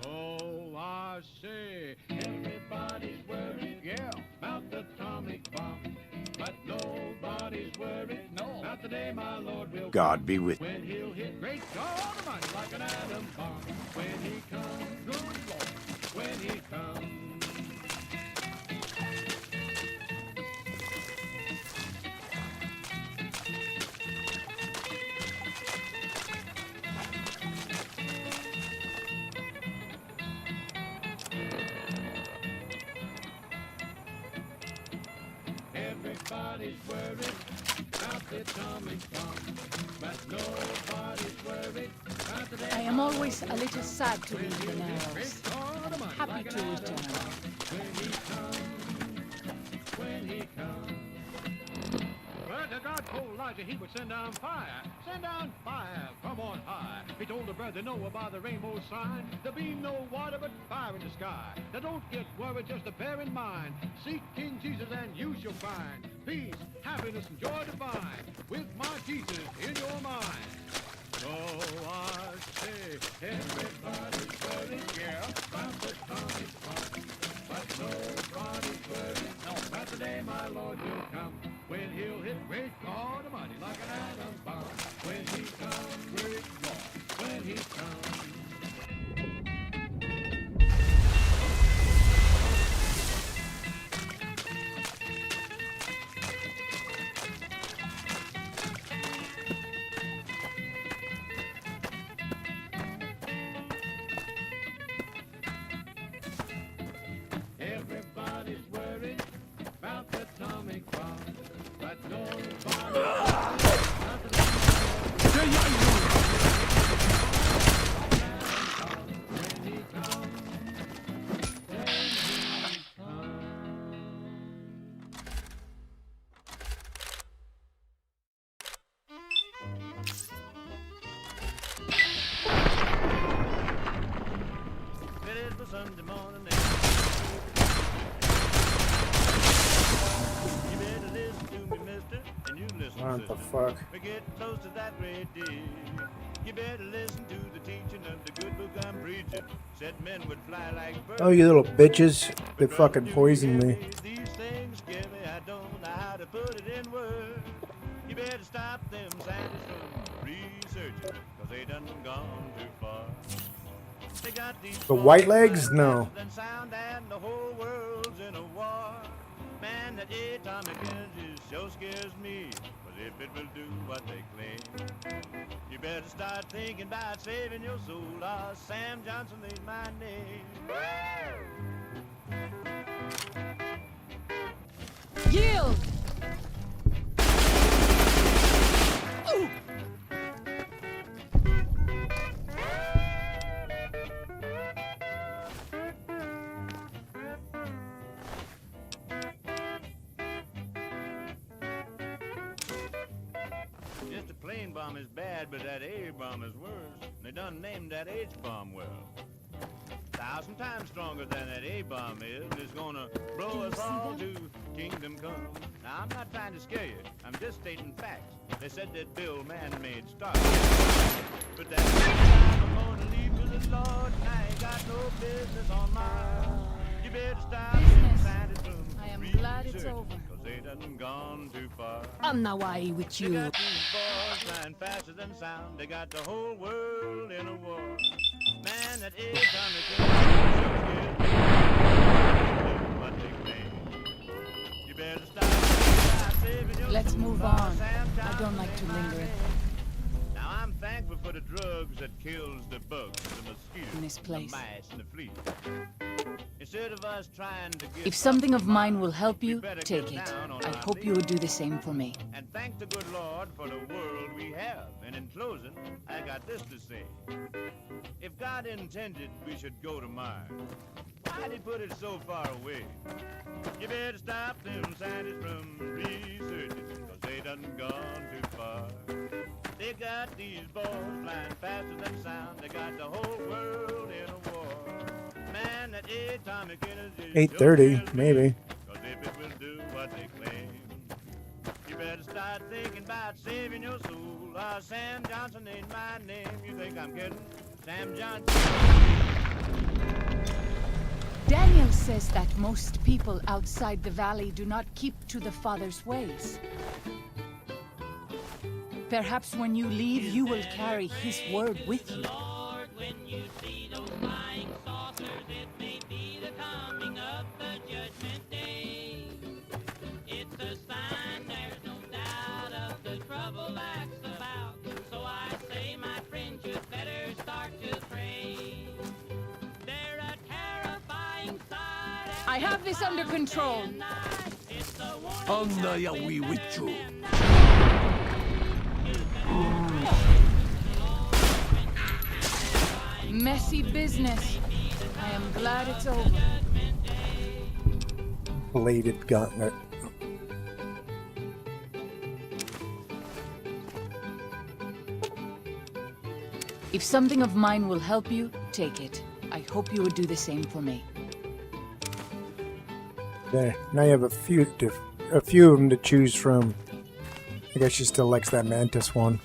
So I say, everybody's worried, yeah, about the atomic bomb. But nobody's worried, no, about the day my Lord will God be with... When he'll hit great God Almighty like an atom bomb. When he comes, good Lord, when he comes. Everybody's worried about the atomic bomb, but nobody's worried about the day. I am always a little sad to leave the Narrows. Happy to return. When he comes. But the God told Elijah he would send down fire from on high. He told the brother Noah by the rainbow sign, there'll be no water but fire in the sky. Now don't get worried, just to bear in mind, seek King Jesus and you shall find peace, happiness, and joy divine with my Jesus in your mind. So I say, everybody's worried, yeah, about the atomic bomb. But nobody's worried, no, about the day my Lord will come. When he'll hit great God Almighty like an atom bomb. When he comes, great Lord, when he comes. Everybody's worried about the atomic bomb, but nobody's worried about the It is the Sunday morning. You better listen to me, mister, and you listen, What sister. the fuck? We're getting close to that great day. You better listen to the teaching of the good book I'm preaching. Said men would fly like birds. Oh, you little bitches. They fucking poisoned me. These things scare me, I don't know how to put it in words. You better stop them scientists from researching, cause they done gone too far. They got these The white legs? No. sound and the whole world's in a war. Man, that atomic energy sure scares me. But if it will do what they claim, you better start thinking about saving your soul. Ah, Sam Johnson ain't my name. Yield! Ooh! Just a plain bomb is bad, but that A-bomb is worse. They done named that H-bomb well. 1,000 times stronger than that A-bomb is. It's gonna blow us all to kingdom come. Now, I'm not trying to scare you. I'm just stating facts. They said they'd build man-made stars. But that time I'm gonna leave with the Lord, and I ain't got no business on mine. You better stop them scientists from I am glad it's researching, over. 'cause they done gone too far. I'm now I with They you. got these boys flying faster than sound. They got the whole world in a war. Man, that atomic what they claim. You better stop saving your Let's soul, move Lord, on. Sam I don't like to Johnson ain't my linger. name. Now I'm thankful for the drugs that kills the bugs, the mosquitoes, In this place. the mice, and the fleas. Instead of us trying to get If something of mine will help we you, better take get it. down on I our hope you would do the same for me. and thank the good Lord for the world we have. And in closing, I got this to say. If God intended we should go to Mars, why'd he put it so far away? You better stop them scientists from researching, cause they done gone too far. They got these balls flying faster than sound. They got the whole world in a war. Man, that atomic energy 8:30, maybe. cause if it will do what they claim, you better start thinking about saving your soul. Sam Johnson ain't my name. You think I'm kidding? Sam Johnson. Daniel says that most people outside the valley do not keep to the Father's ways. Perhaps when you leave, you will carry his word with you. I have this under control. Anda ya we with you. Messy business. I am glad it's over. Bladed gauntlet. If something of mine will help you, take it. I hope you would do the same for me. There. Now you have a few of them to choose from. I guess she still likes that mantis one.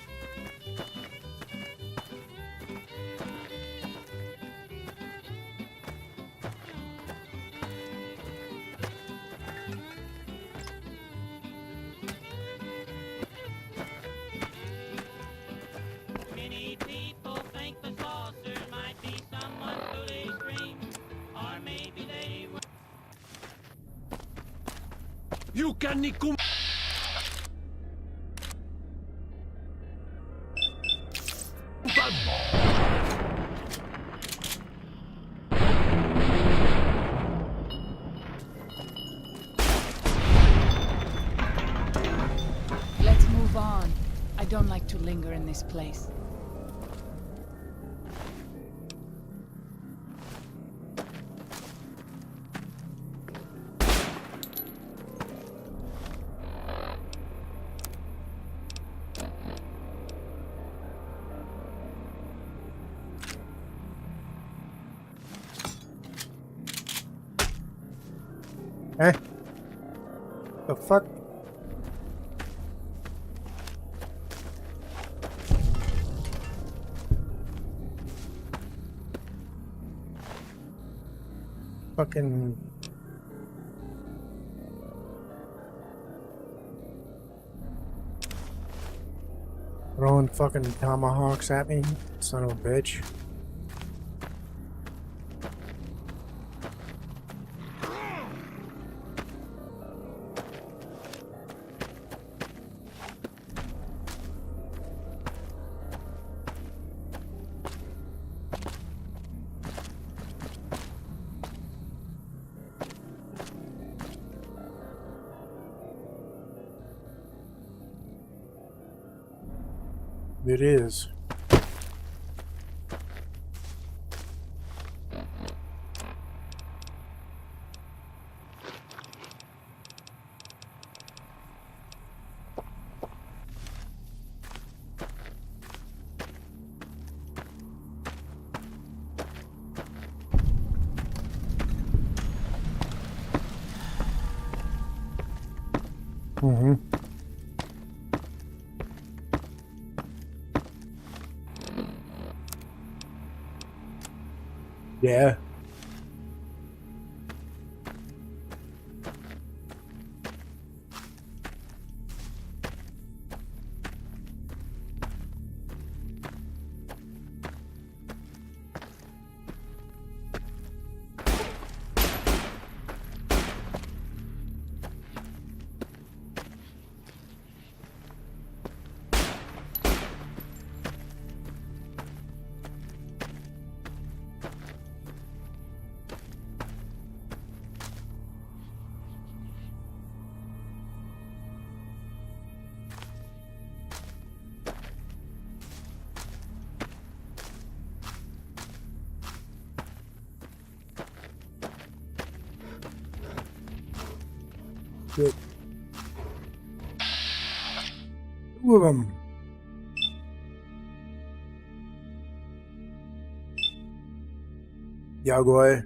Many people think the saucer might be someone's foolish dream, or maybe they were. You can nikum. Let's move on. I don't like to linger in this place. Eh? The fuck? Fucking... Throwing fucking tomahawks at me, son of a bitch. It is. Mm-hmm. Yeah. shit. Two of them. Yagoy.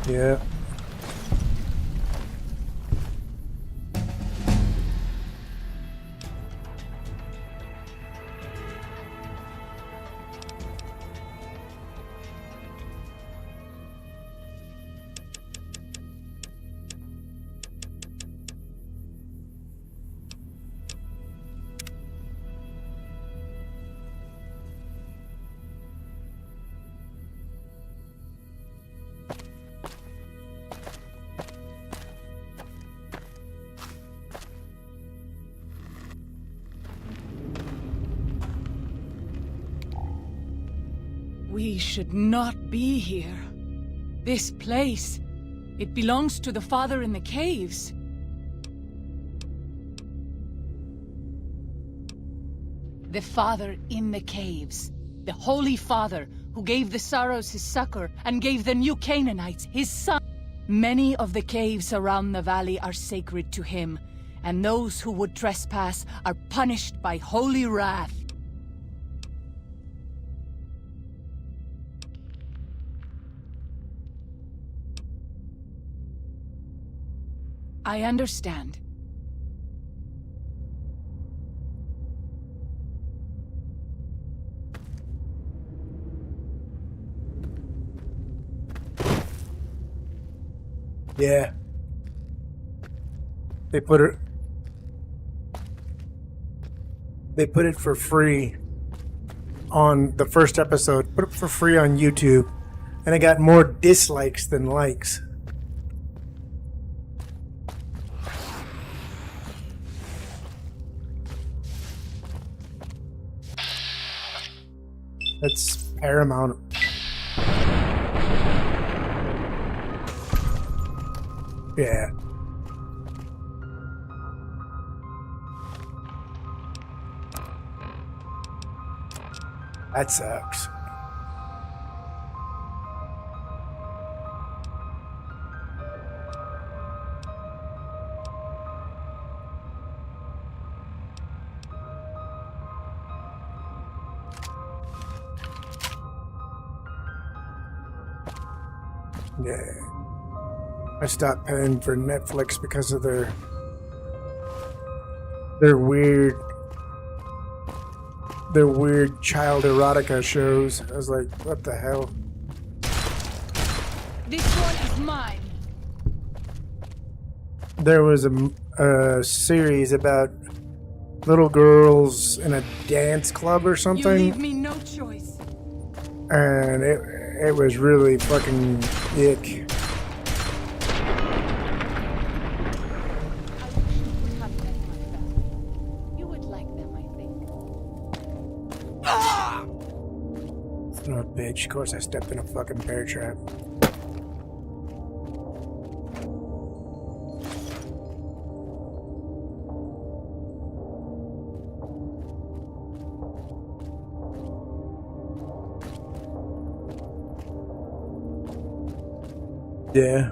Yeah. We should not be here. This place, it belongs to the Father in the caves. The Father in the caves. The Holy Father who gave the Saros his succor and gave the new Canaanites his son. Many of the caves around the valley are sacred to him, and those who would trespass are punished by holy wrath. I understand. Yeah. They put it for free on the first episode. Put it for free on YouTube, and it got more dislikes than likes. That's Paramount. Yeah. That sucks. Yeah. I stopped paying for Netflix because of their weird child erotica shows. I was like, what the hell? This one is mine. There was a series about little girls in a dance club or You something, leave me no choice. and it was really fucking ick. You would like them, I think. Son of a bitch. Of course I stepped in a fucking bear trap. Yeah.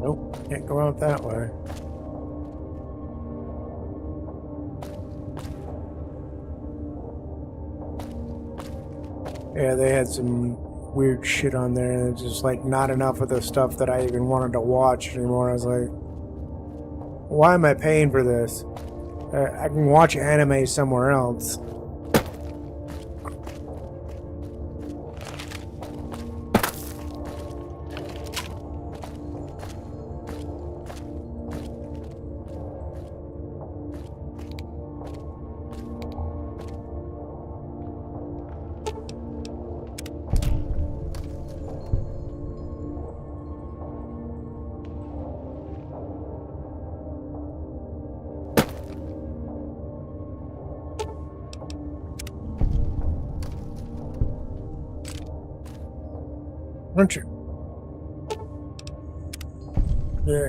Nope, can't go out that way. Yeah, they had some weird shit on there, and it's just like not enough of the stuff that I even wanted to watch anymore. I was like, why am I paying for this? I can watch anime somewhere else.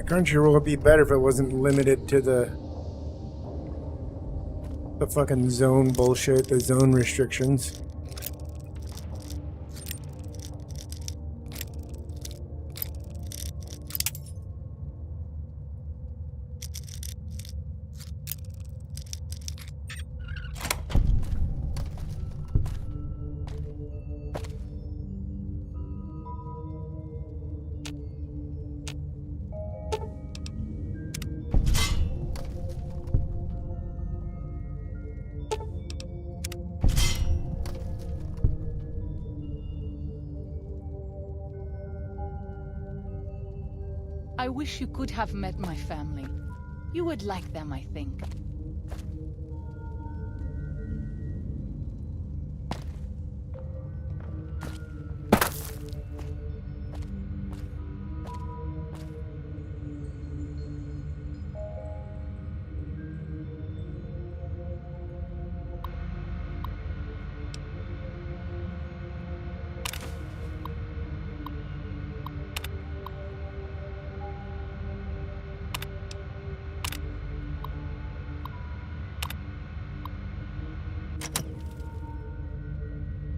Crunchyroll would be better if it wasn't limited to the fucking zone bullshit, the zone restrictions. I wish you could have met my family. You would like them, I think.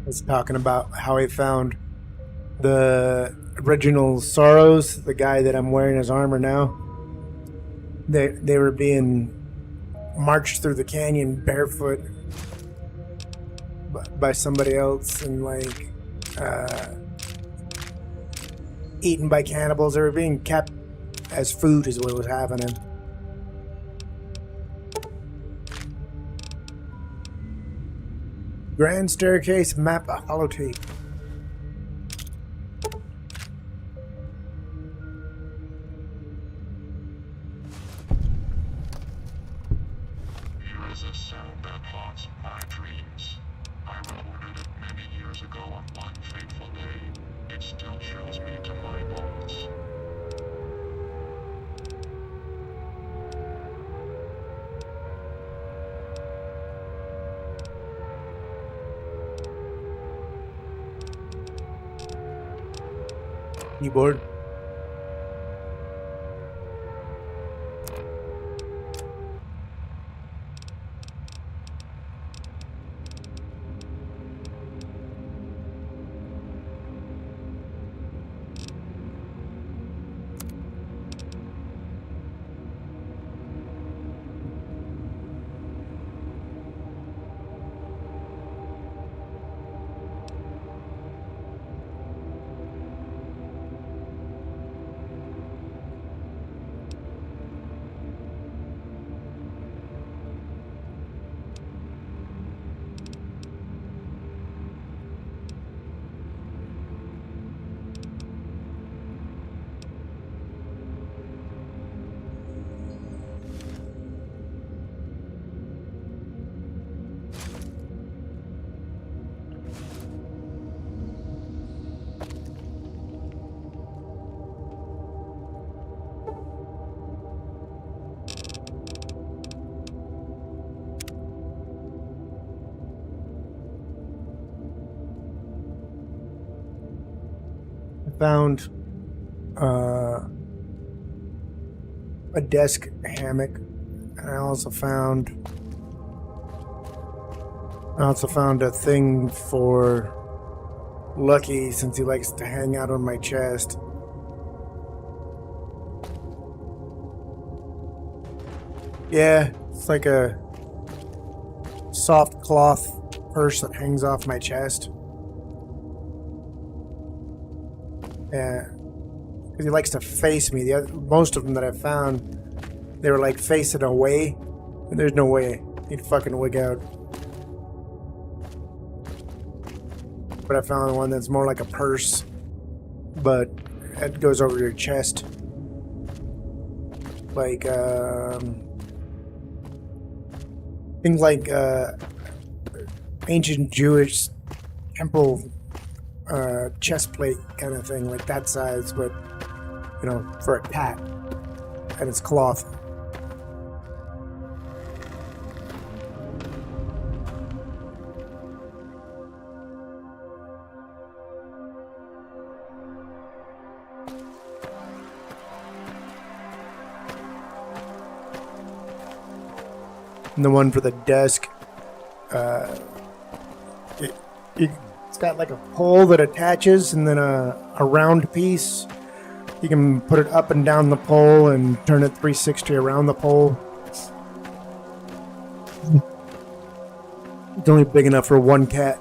Was talking about how he found the original Sorrows, the guy that I'm wearing his armor now. They were being marched through the canyon barefoot by somebody else and like eaten by cannibals. They were being kept as food is what was happening. Grand Staircase map holotape. Here is a sound that haunts my dreams. I recorded it many years ago on one fateful day. It still chills me to my bones. Keyboard. Found a desk hammock, and I also found a thing for Lucky, since he likes to hang out on my chest. Yeah, it's like a soft cloth purse that hangs off my chest. Yeah, because he likes to face me. Most of them that I found, they were like facing away. And there's no way he'd fucking wig out. But I found one that's more like a purse, but it goes over your chest. Like, things like ancient Jewish temple chest plate kind of thing, like that size, but you know, for a cat, and it's cloth. And the one for the desk, it's got like a pole that attaches, and then a round piece. You can put it up and down the pole and turn it 360 around the pole. It's only big enough for one cat.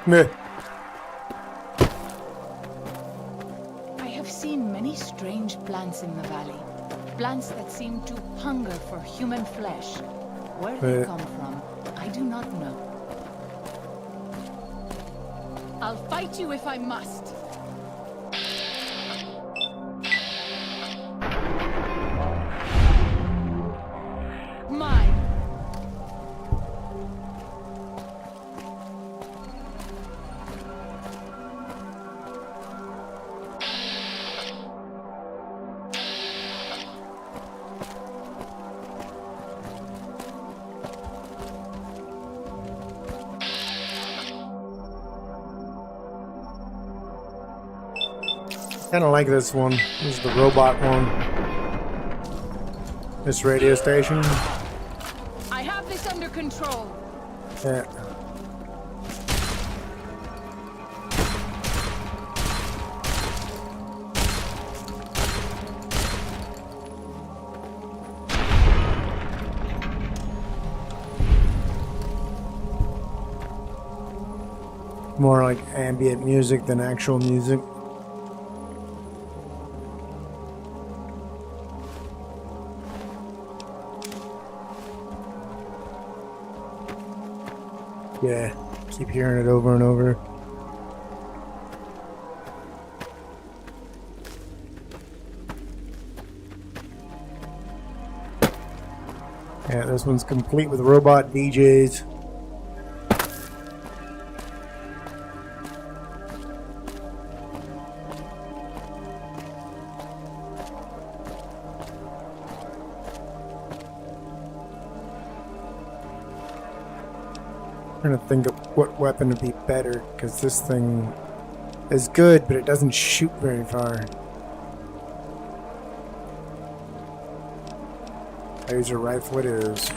Meh. I have seen many strange plants in the valley. Plants that seem to hunger for human flesh. Where they come from, I do not know. I'll fight you if I must. Mine. Kind of like this one. This is the robot one. This radio station. I have this under control. Yeah. More like ambient music than actual music. Yeah, keep hearing it over and over. Yeah, this one's complete with robot DJs. Trying to think of what weapon would be better, because this thing is good, but it doesn't shoot very far. Laser rifle it is.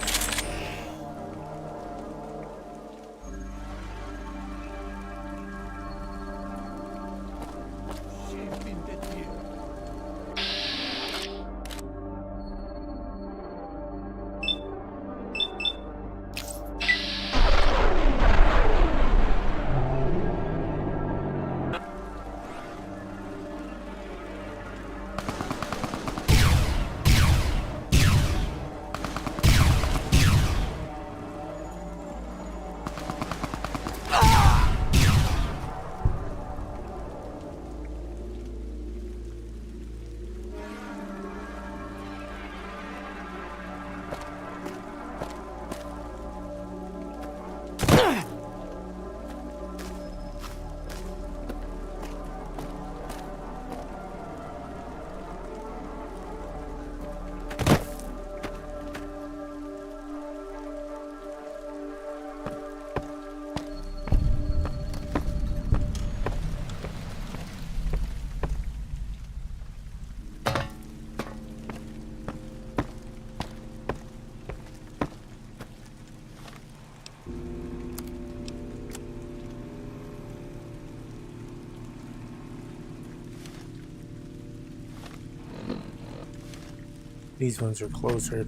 These ones are closer.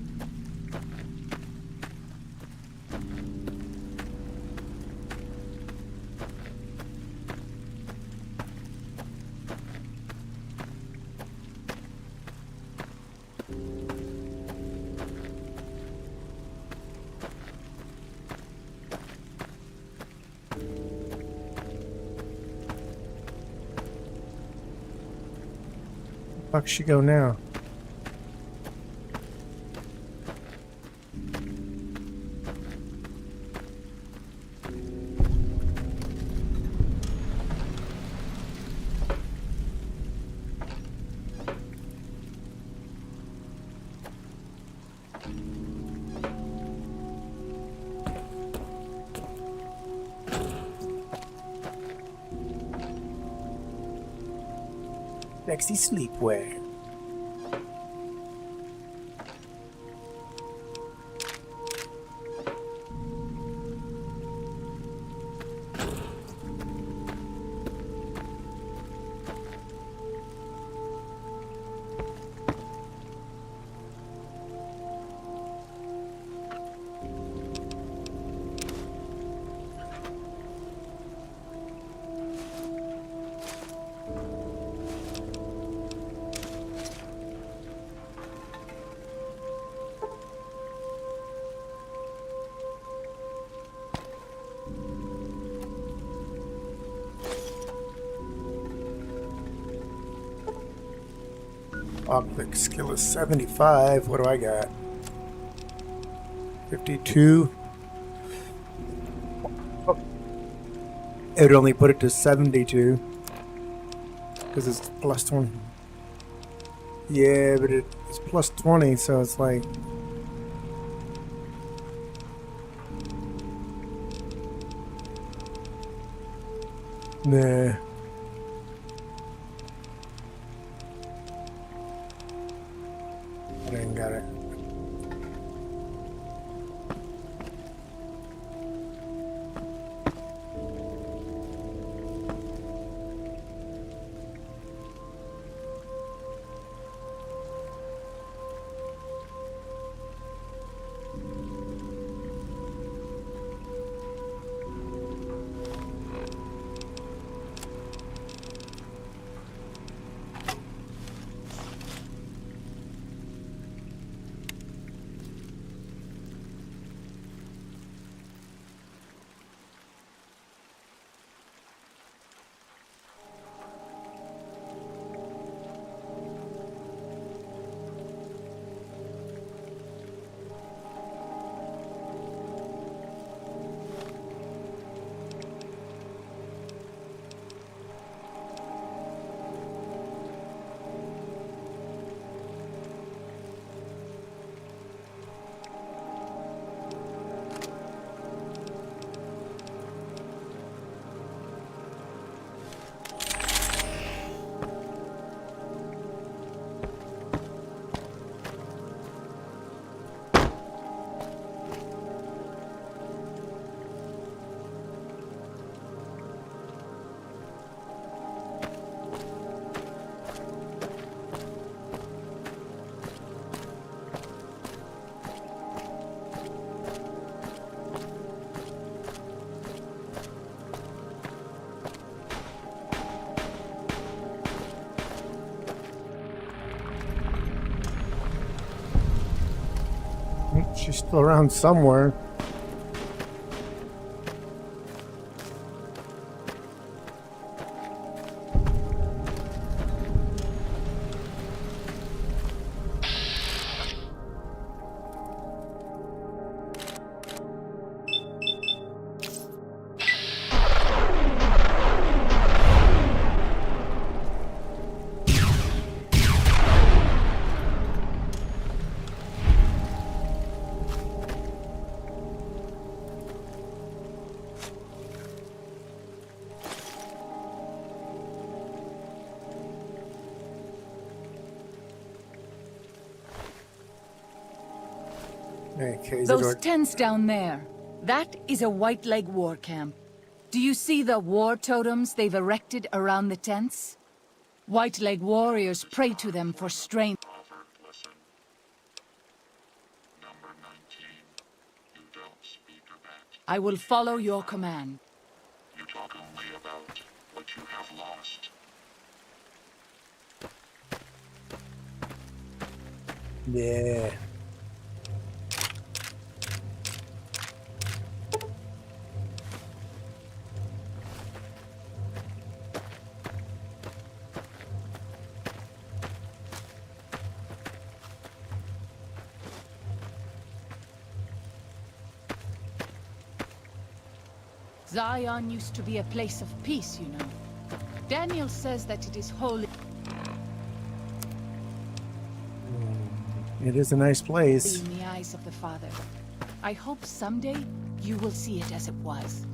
Fuck she go now? Sexy sleepwear. Lockpick skill is 75. What do I got? 52. It would only put it to 72. Because it's plus 20. Yeah, but it's plus 20, so it's like... Nah. I ain't got it. She's still around somewhere. Okay, Those tents down there, that is a White Leg war camp. Do you see the war totems they've erected around the tents? White Leg warriors pray to them for strength. I will follow your command. You talk only about what you have lost. Yeah. Zion used to be a place of peace, you know. Daniel says that it is holy It is a nice place. in the eyes of the Father. I hope someday you will see it as it was.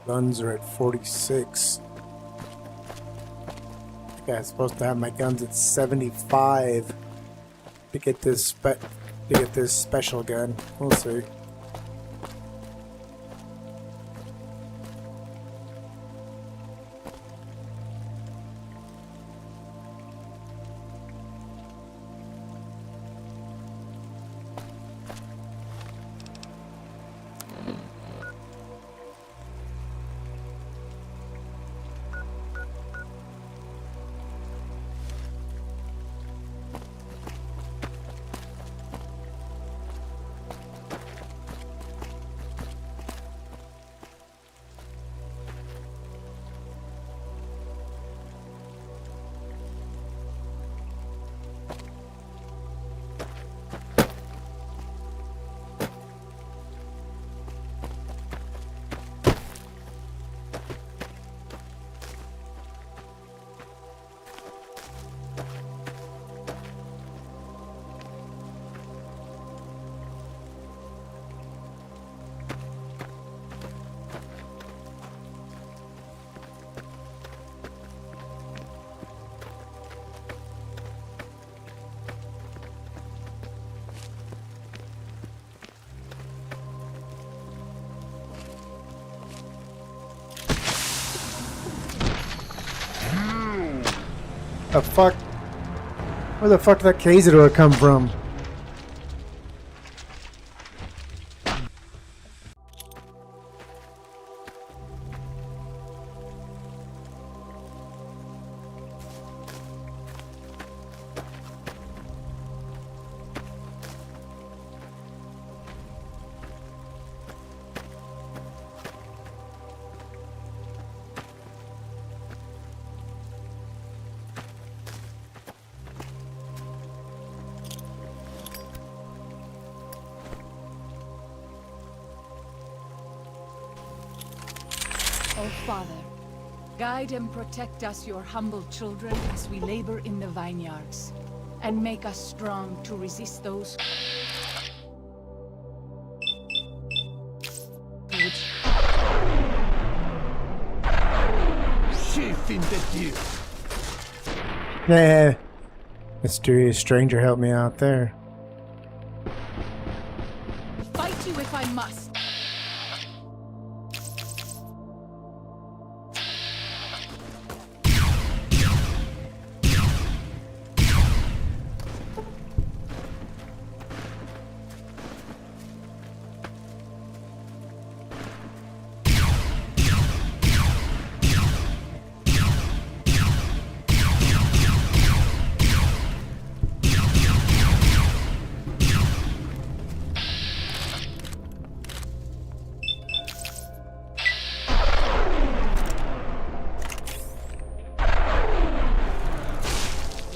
Guns are at 46. I think I'm supposed to have my guns at 75 to get this special gun. We'll see. The fuck? Where the fuck did that Cazador come from? Oh, Father, guide and protect us, your humble children, as we labor in the vineyards, and make us strong to resist those who would... Chief in the deal. Yeah. Mysterious stranger helped me out there. Fight you if I must.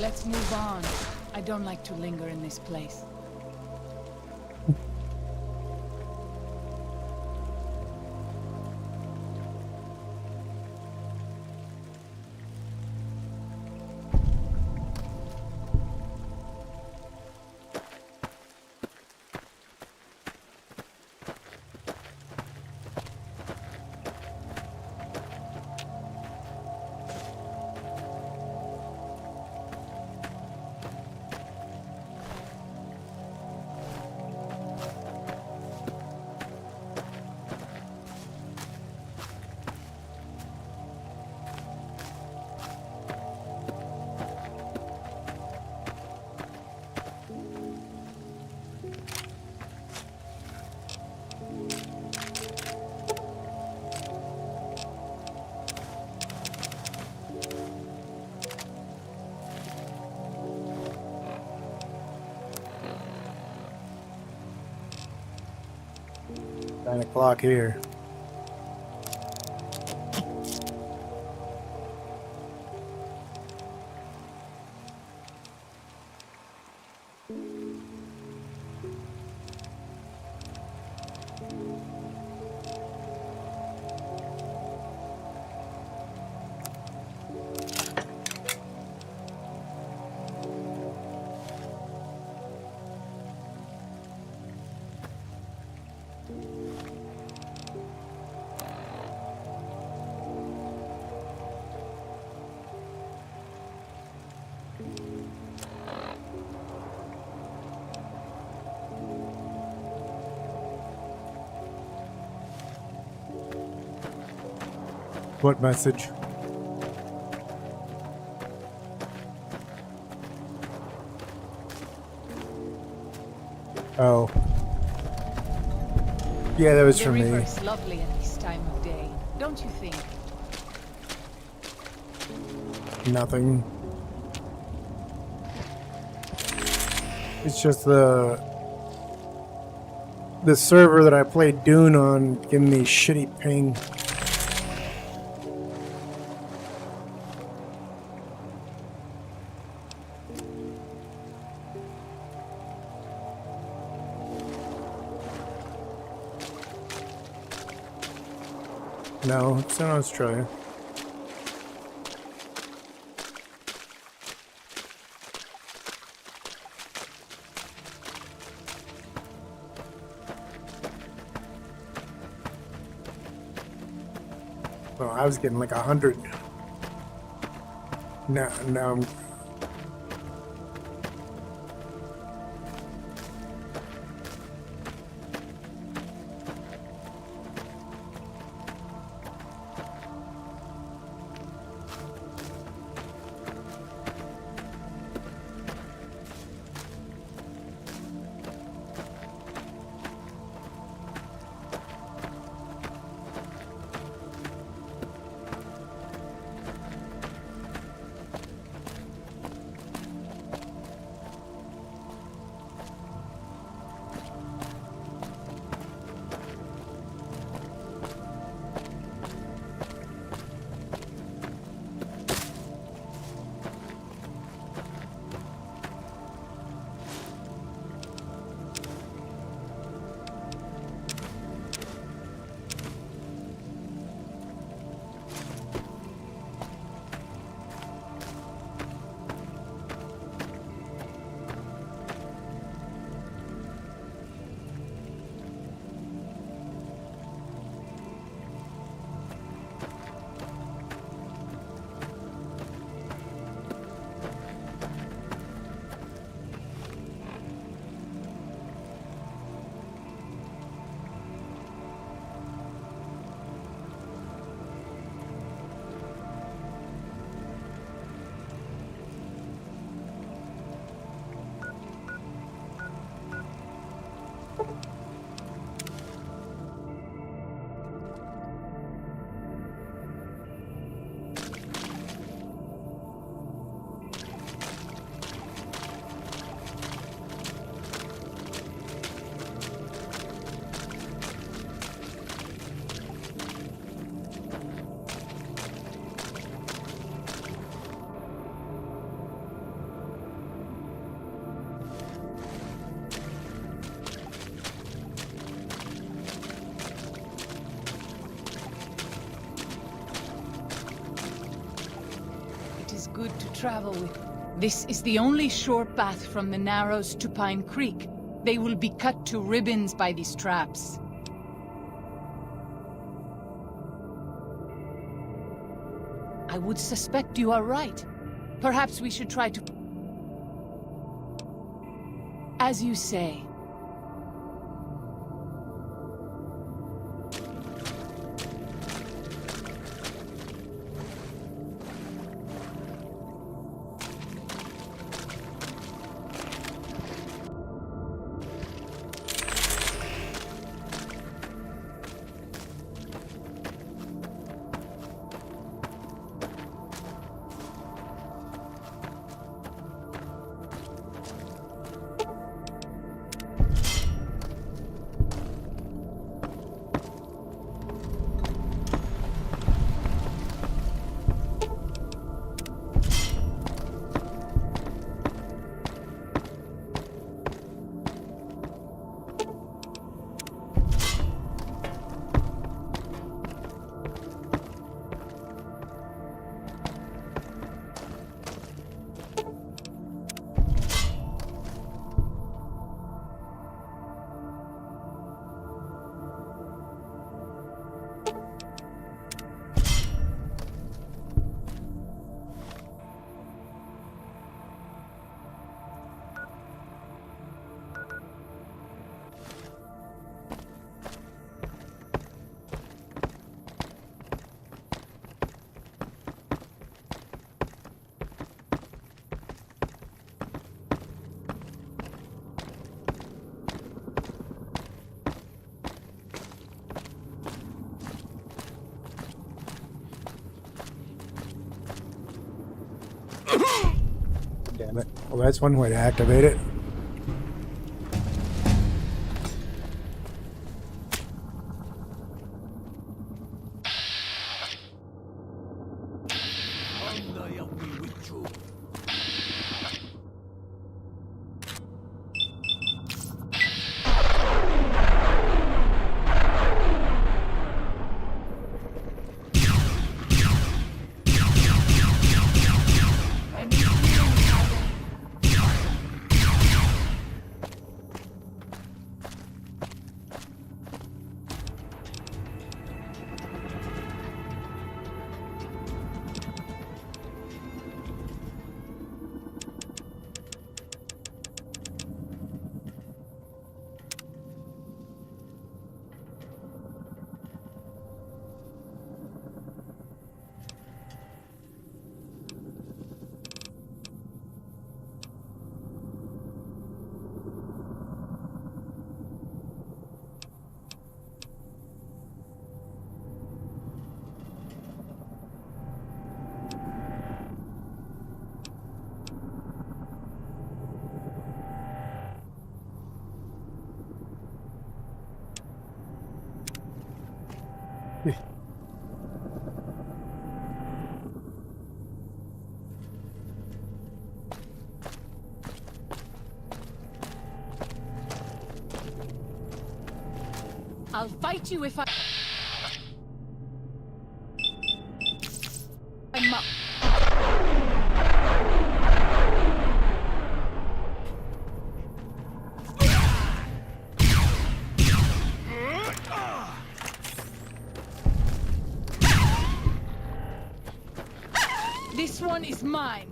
Let's move on. I don't like to linger in this place. Nine o'clock here. What message? Oh. Yeah, that was The for river me. is lovely at this time of day, don't you think? Nothing. It's just the server that I played Dune on giving me shitty ping. No, it's in Australia. Well, I was getting like 100. Now I'm good to travel with. This is the only shore path from the Narrows to Pine Creek. They will be cut to ribbons by these traps. I would suspect you are right. Perhaps we should try to... As you say. Damn it. Well, that's one way to activate it. I'll fight you if I... I'm up. This one is mine.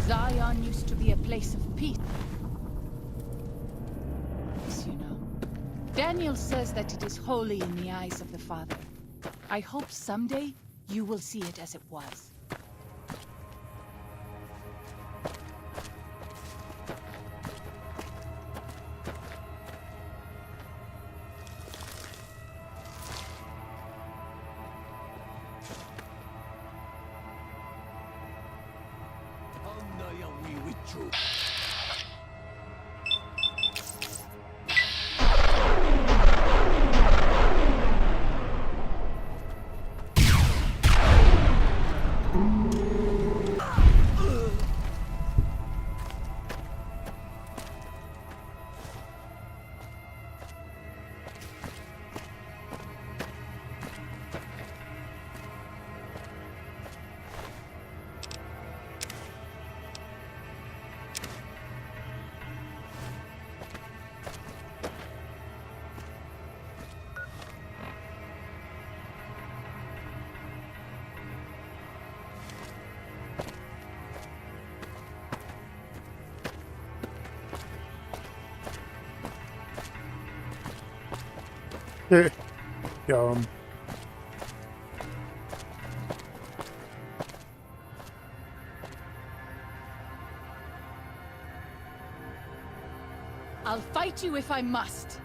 Zion used to be a place of peace. This you know. Daniel says that it is holy in the eyes of the Father. I hope someday you will see it as it was. Yum. I'll fight you if I must.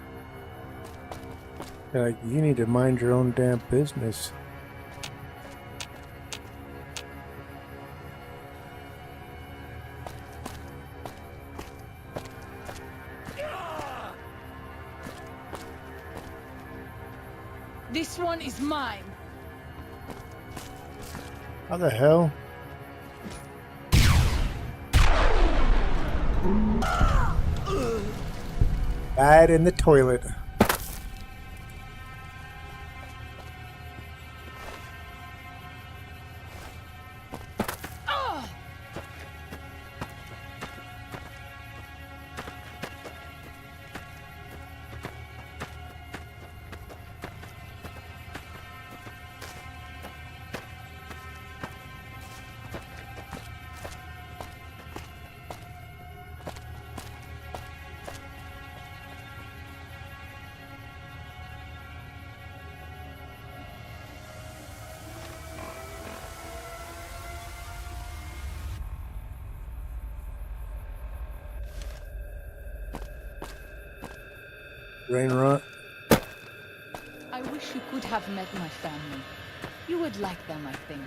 Like, you need to mind your own damn business. This one is mine. How the hell? Bad in the toilet. Rain rot. I wish you could have met my family. You would like them, I think.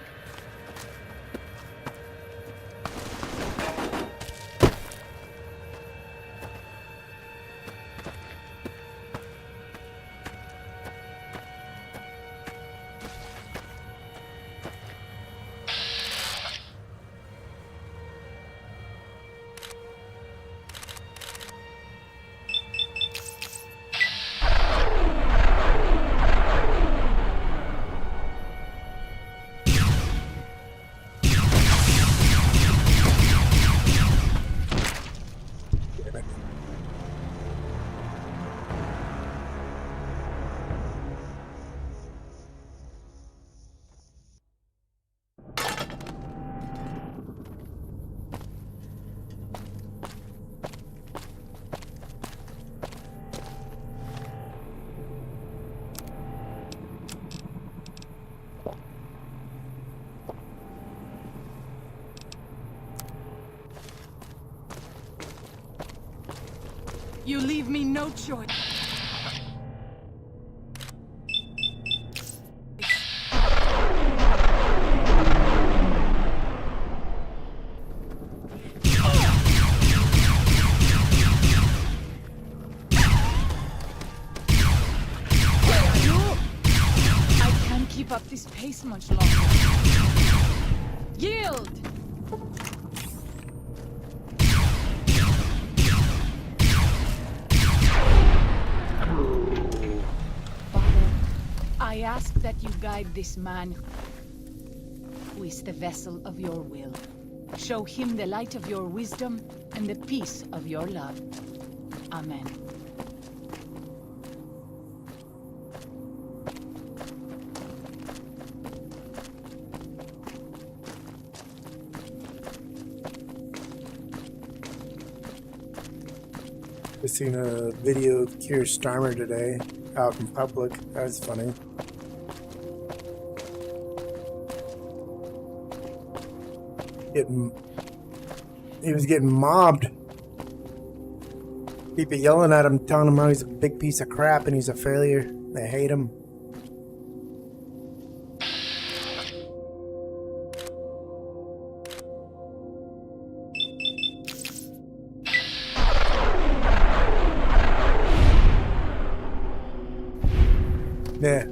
You leave me no choice. I can't keep up this pace much longer. Yield! I ask that you guide this man who is the vessel of your will. Show him the light of your wisdom and the peace of your love. Amen. I seen a video of Keir Starmer today out in public. That was funny. He was getting mobbed. People yelling at him, telling him how he's a big piece of crap and he's a failure. They hate him. Yeah.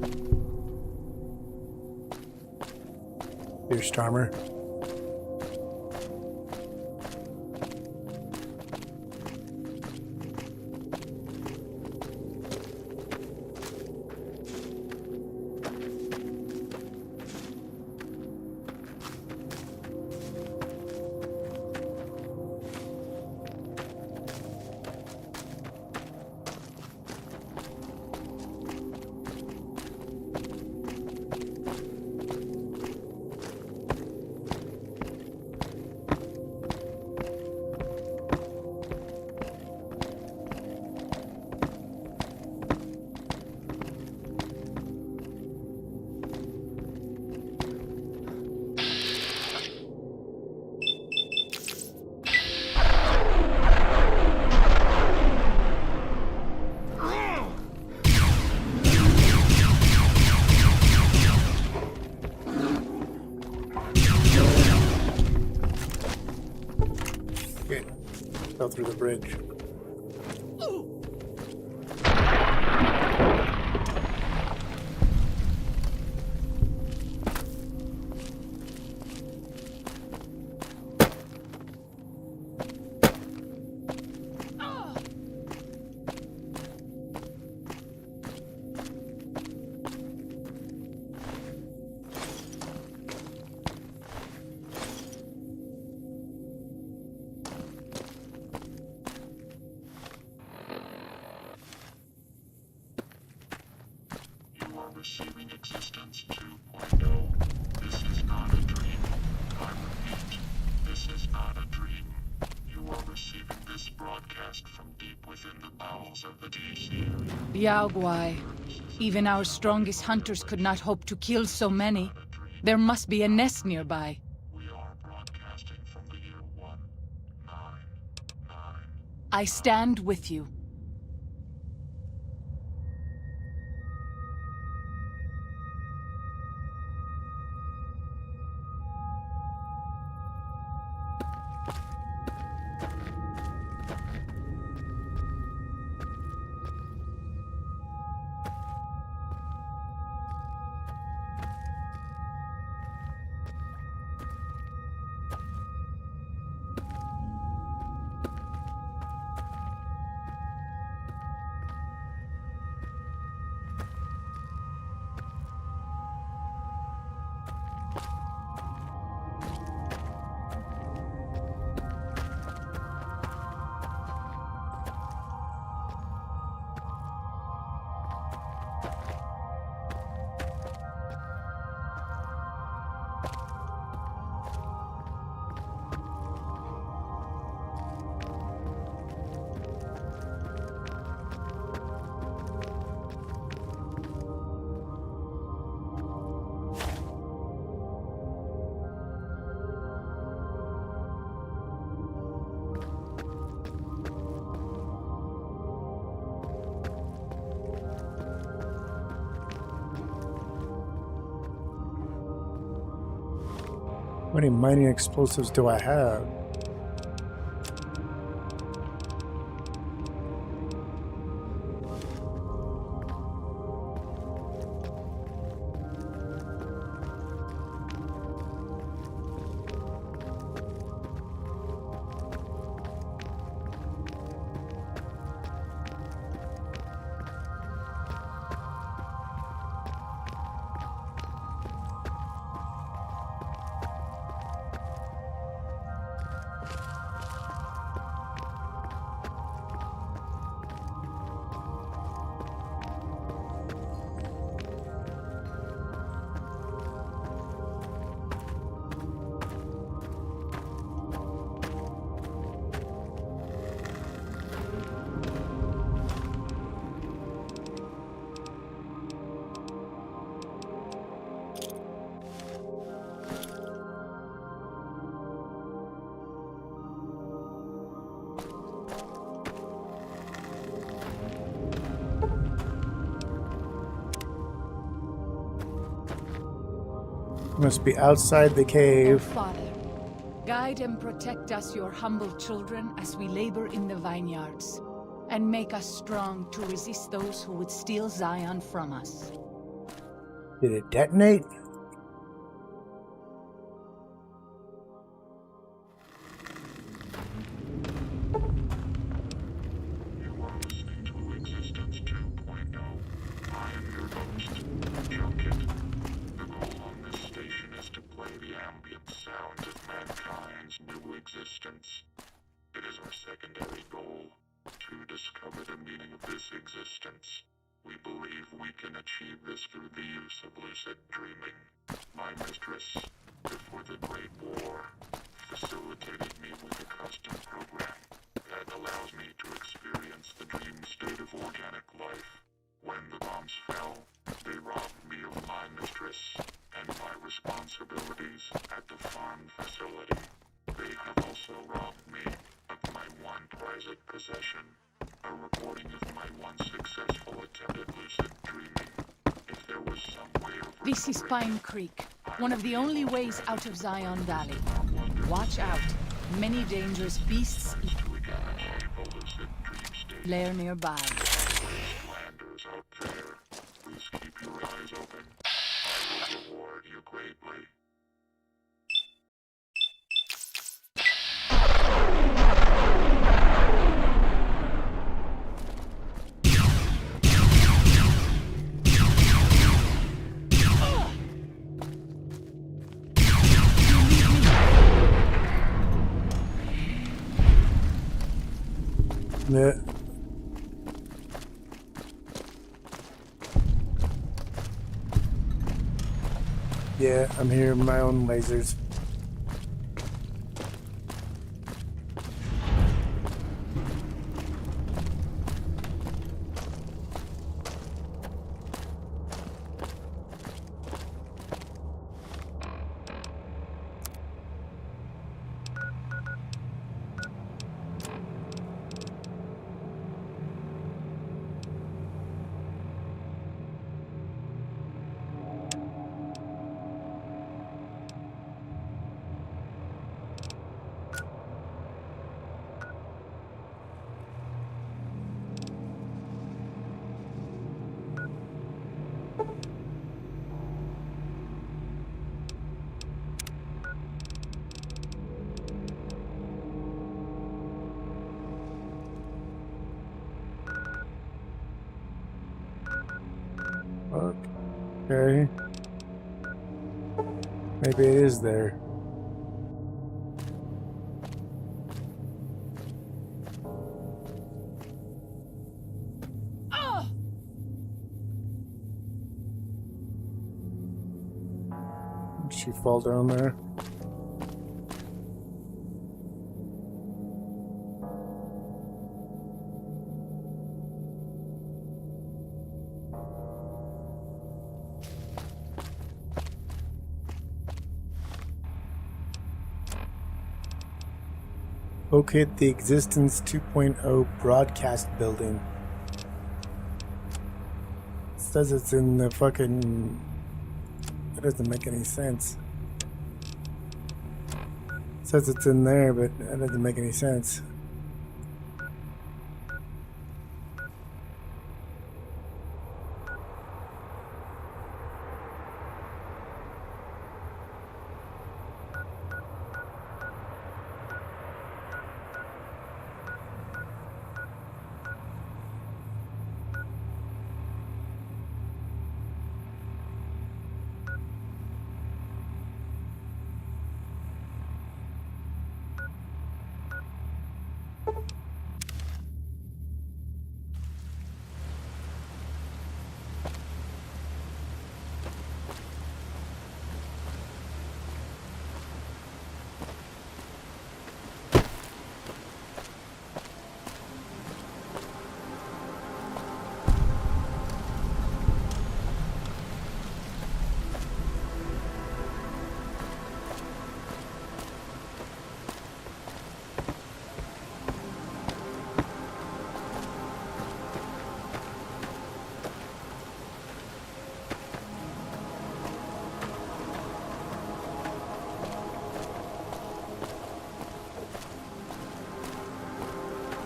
Here's Starmer. Okay. Fell through the bridge. Receiving existence 2.0. This is not a dream. I repeat, this is not a dream. You are receiving this broadcast from deep within the bowels of the DC. Yao Guai. Even our strongest hunters could not hope to kill so many. There must be a nest nearby. We are broadcasting from the year 199. I stand with you. How many mining explosives do I have? Must be outside the Oh, cave. Father, guide and protect us, your humble children, as we labor in the vineyards, and make us strong to resist those who would steal Zion from us. Did it detonate? Existence. It is our secondary goal to discover the meaning of this existence. We believe we can achieve this through the use of lucid dreaming. My mistress, before the Great War, facilitated me with a custom program that allows me to experience the dream state of organic life. When the bombs fell, they robbed me of my mistress and my responsibilities at the farm facility. They have also robbed me of my one prized possession, a recording of my one successful attempt at lucid dreaming. If there was some way of This is Pine Creek, one of the only ways out of Zion Valley. Watch out. Many dangerous beasts lair nearby. Landers out there. Please keep your eyes open. I will reward you greatly. Yeah. Yeah, I'm hearing my own lasers. Okay. Maybe it is there. Did she fall down there? Locate the Existence 2.0 broadcast building. It says it's in the fucking... That doesn't make any sense. It says it's in there, but that doesn't make any sense.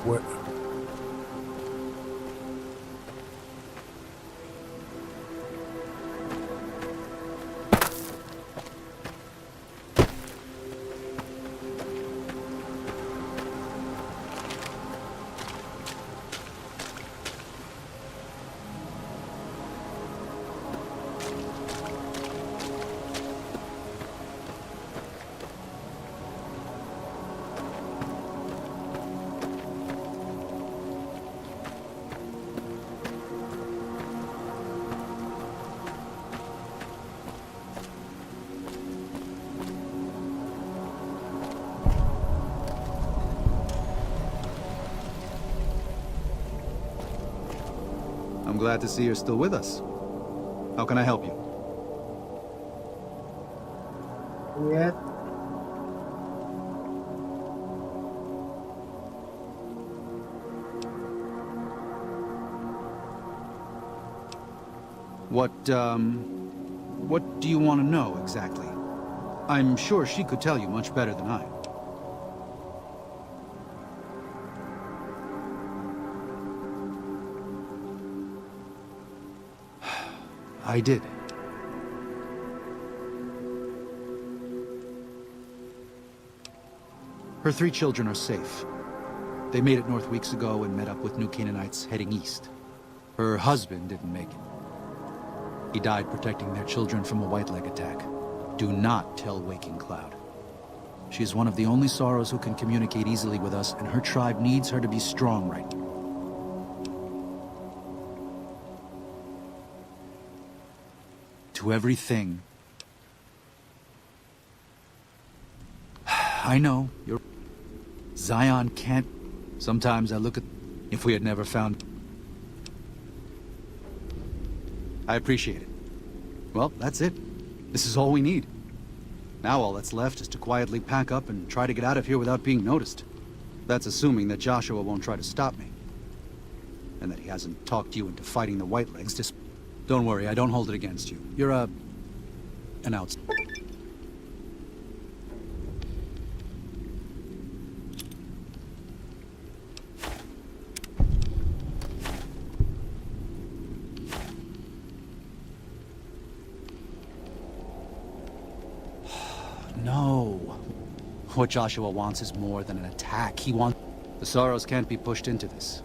What? I'm glad to see you're still with us. How can I help you? Yeah. What do you want to know exactly? I'm sure she could tell you much better than I. I did. Her 3 children are safe. They made it north weeks ago and met up with New Canaanites heading east. Her husband didn't make it. He died protecting their children from a white-leg attack. Do not tell Waking Cloud. She is one of the only Sorrows who can communicate easily with us, and her tribe needs her to be strong right now. To everything. I know, you're... Zion can't... Sometimes I look at... If we had never found... I appreciate it. Well, that's it. This is all we need. Now all that's left is to quietly pack up and try to get out of here without being noticed. That's assuming that Joshua won't try to stop me. And that he hasn't talked you into fighting the Whitelegs. Just... Don't worry, I don't hold it against you. You're an outsider. No. What Joshua wants is more than an attack. He wants... The Sorrows can't be pushed into this.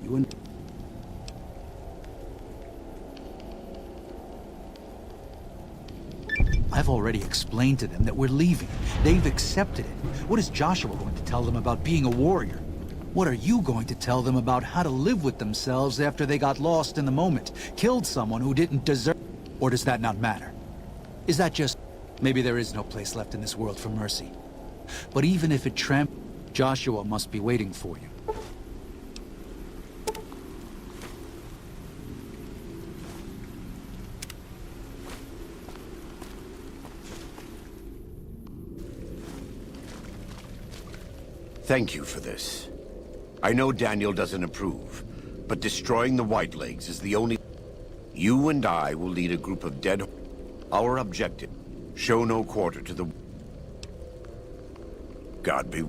You and... I've already explained to them that we're leaving. They've accepted it. What is Joshua going to tell them about being a warrior? What are you going to tell them about how to live with themselves after they got lost in the moment, killed someone who didn't deserve... Or does that not matter? Is that just... Maybe there is no place left in this world for mercy. But even if it Joshua must be waiting for you. Thank you for this. I know Daniel doesn't approve, but destroying the Whitelegs is the only... You and I will lead a group of dead... Our objective, show no quarter to the... God be...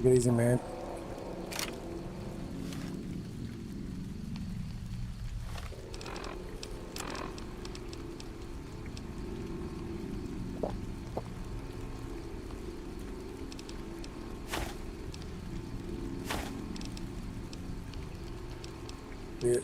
Take it easy, man. Yeah.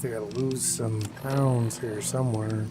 I gotta lose some pounds here somewhere.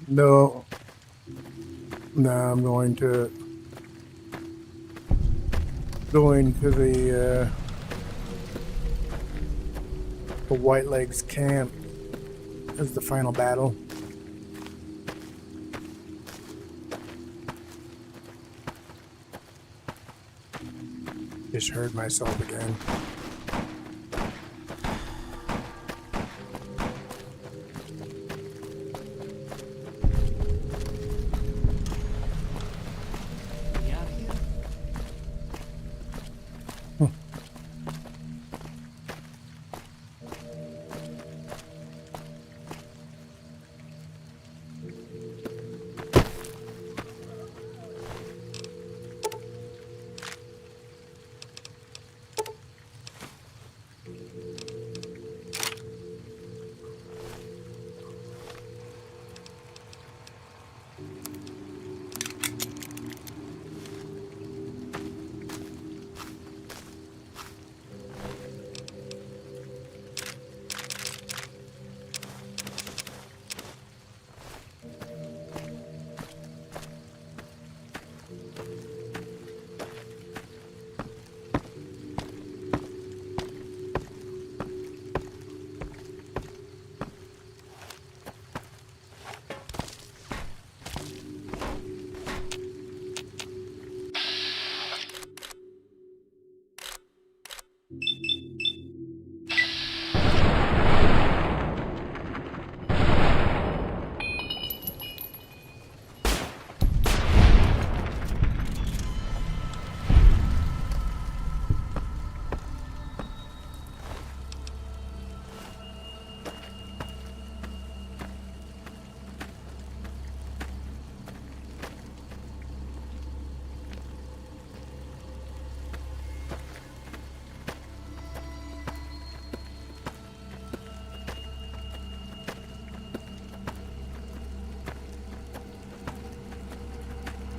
No. No, I'm going to the White Legs camp as the final battle. Just heard myself again.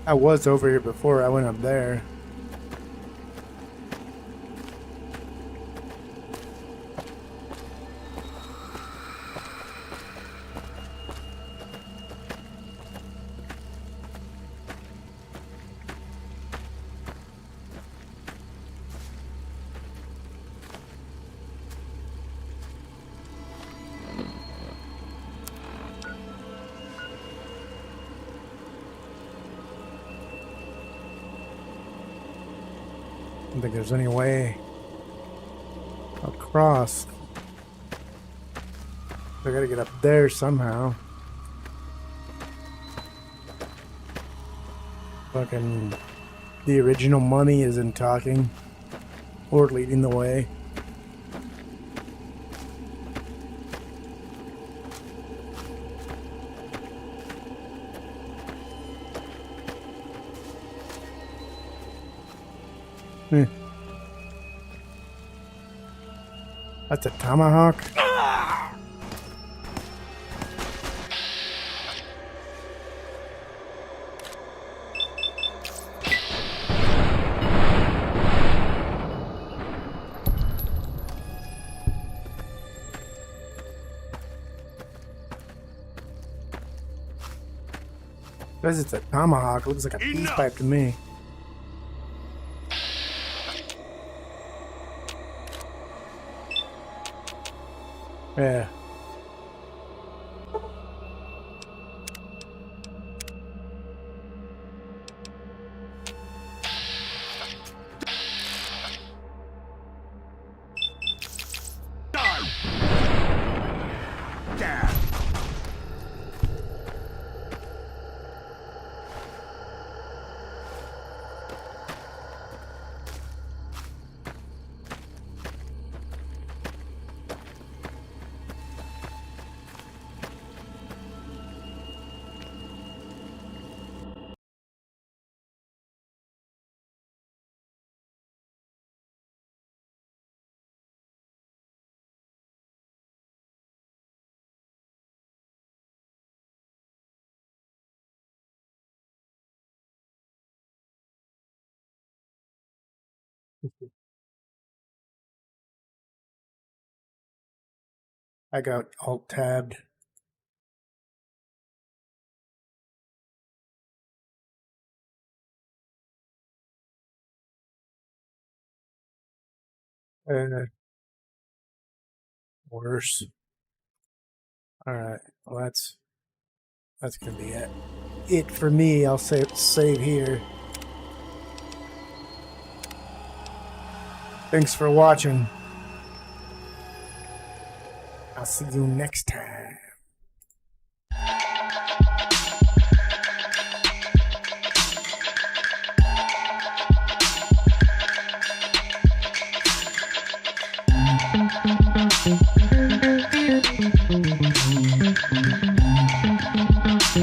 I was over here before I went up there. I don't think there's any way across. I gotta get up there somehow. Fucking the original money isn't talking or leading the way. That's a tomahawk. Because it's a tomahawk, it looks like a peace pipe to me. Yeah. I got alt tabbed. Worse. All right. Well, that's gonna be it for me. I'll save here. Thanks for watching. I'll see you next time.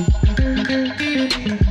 Thank you.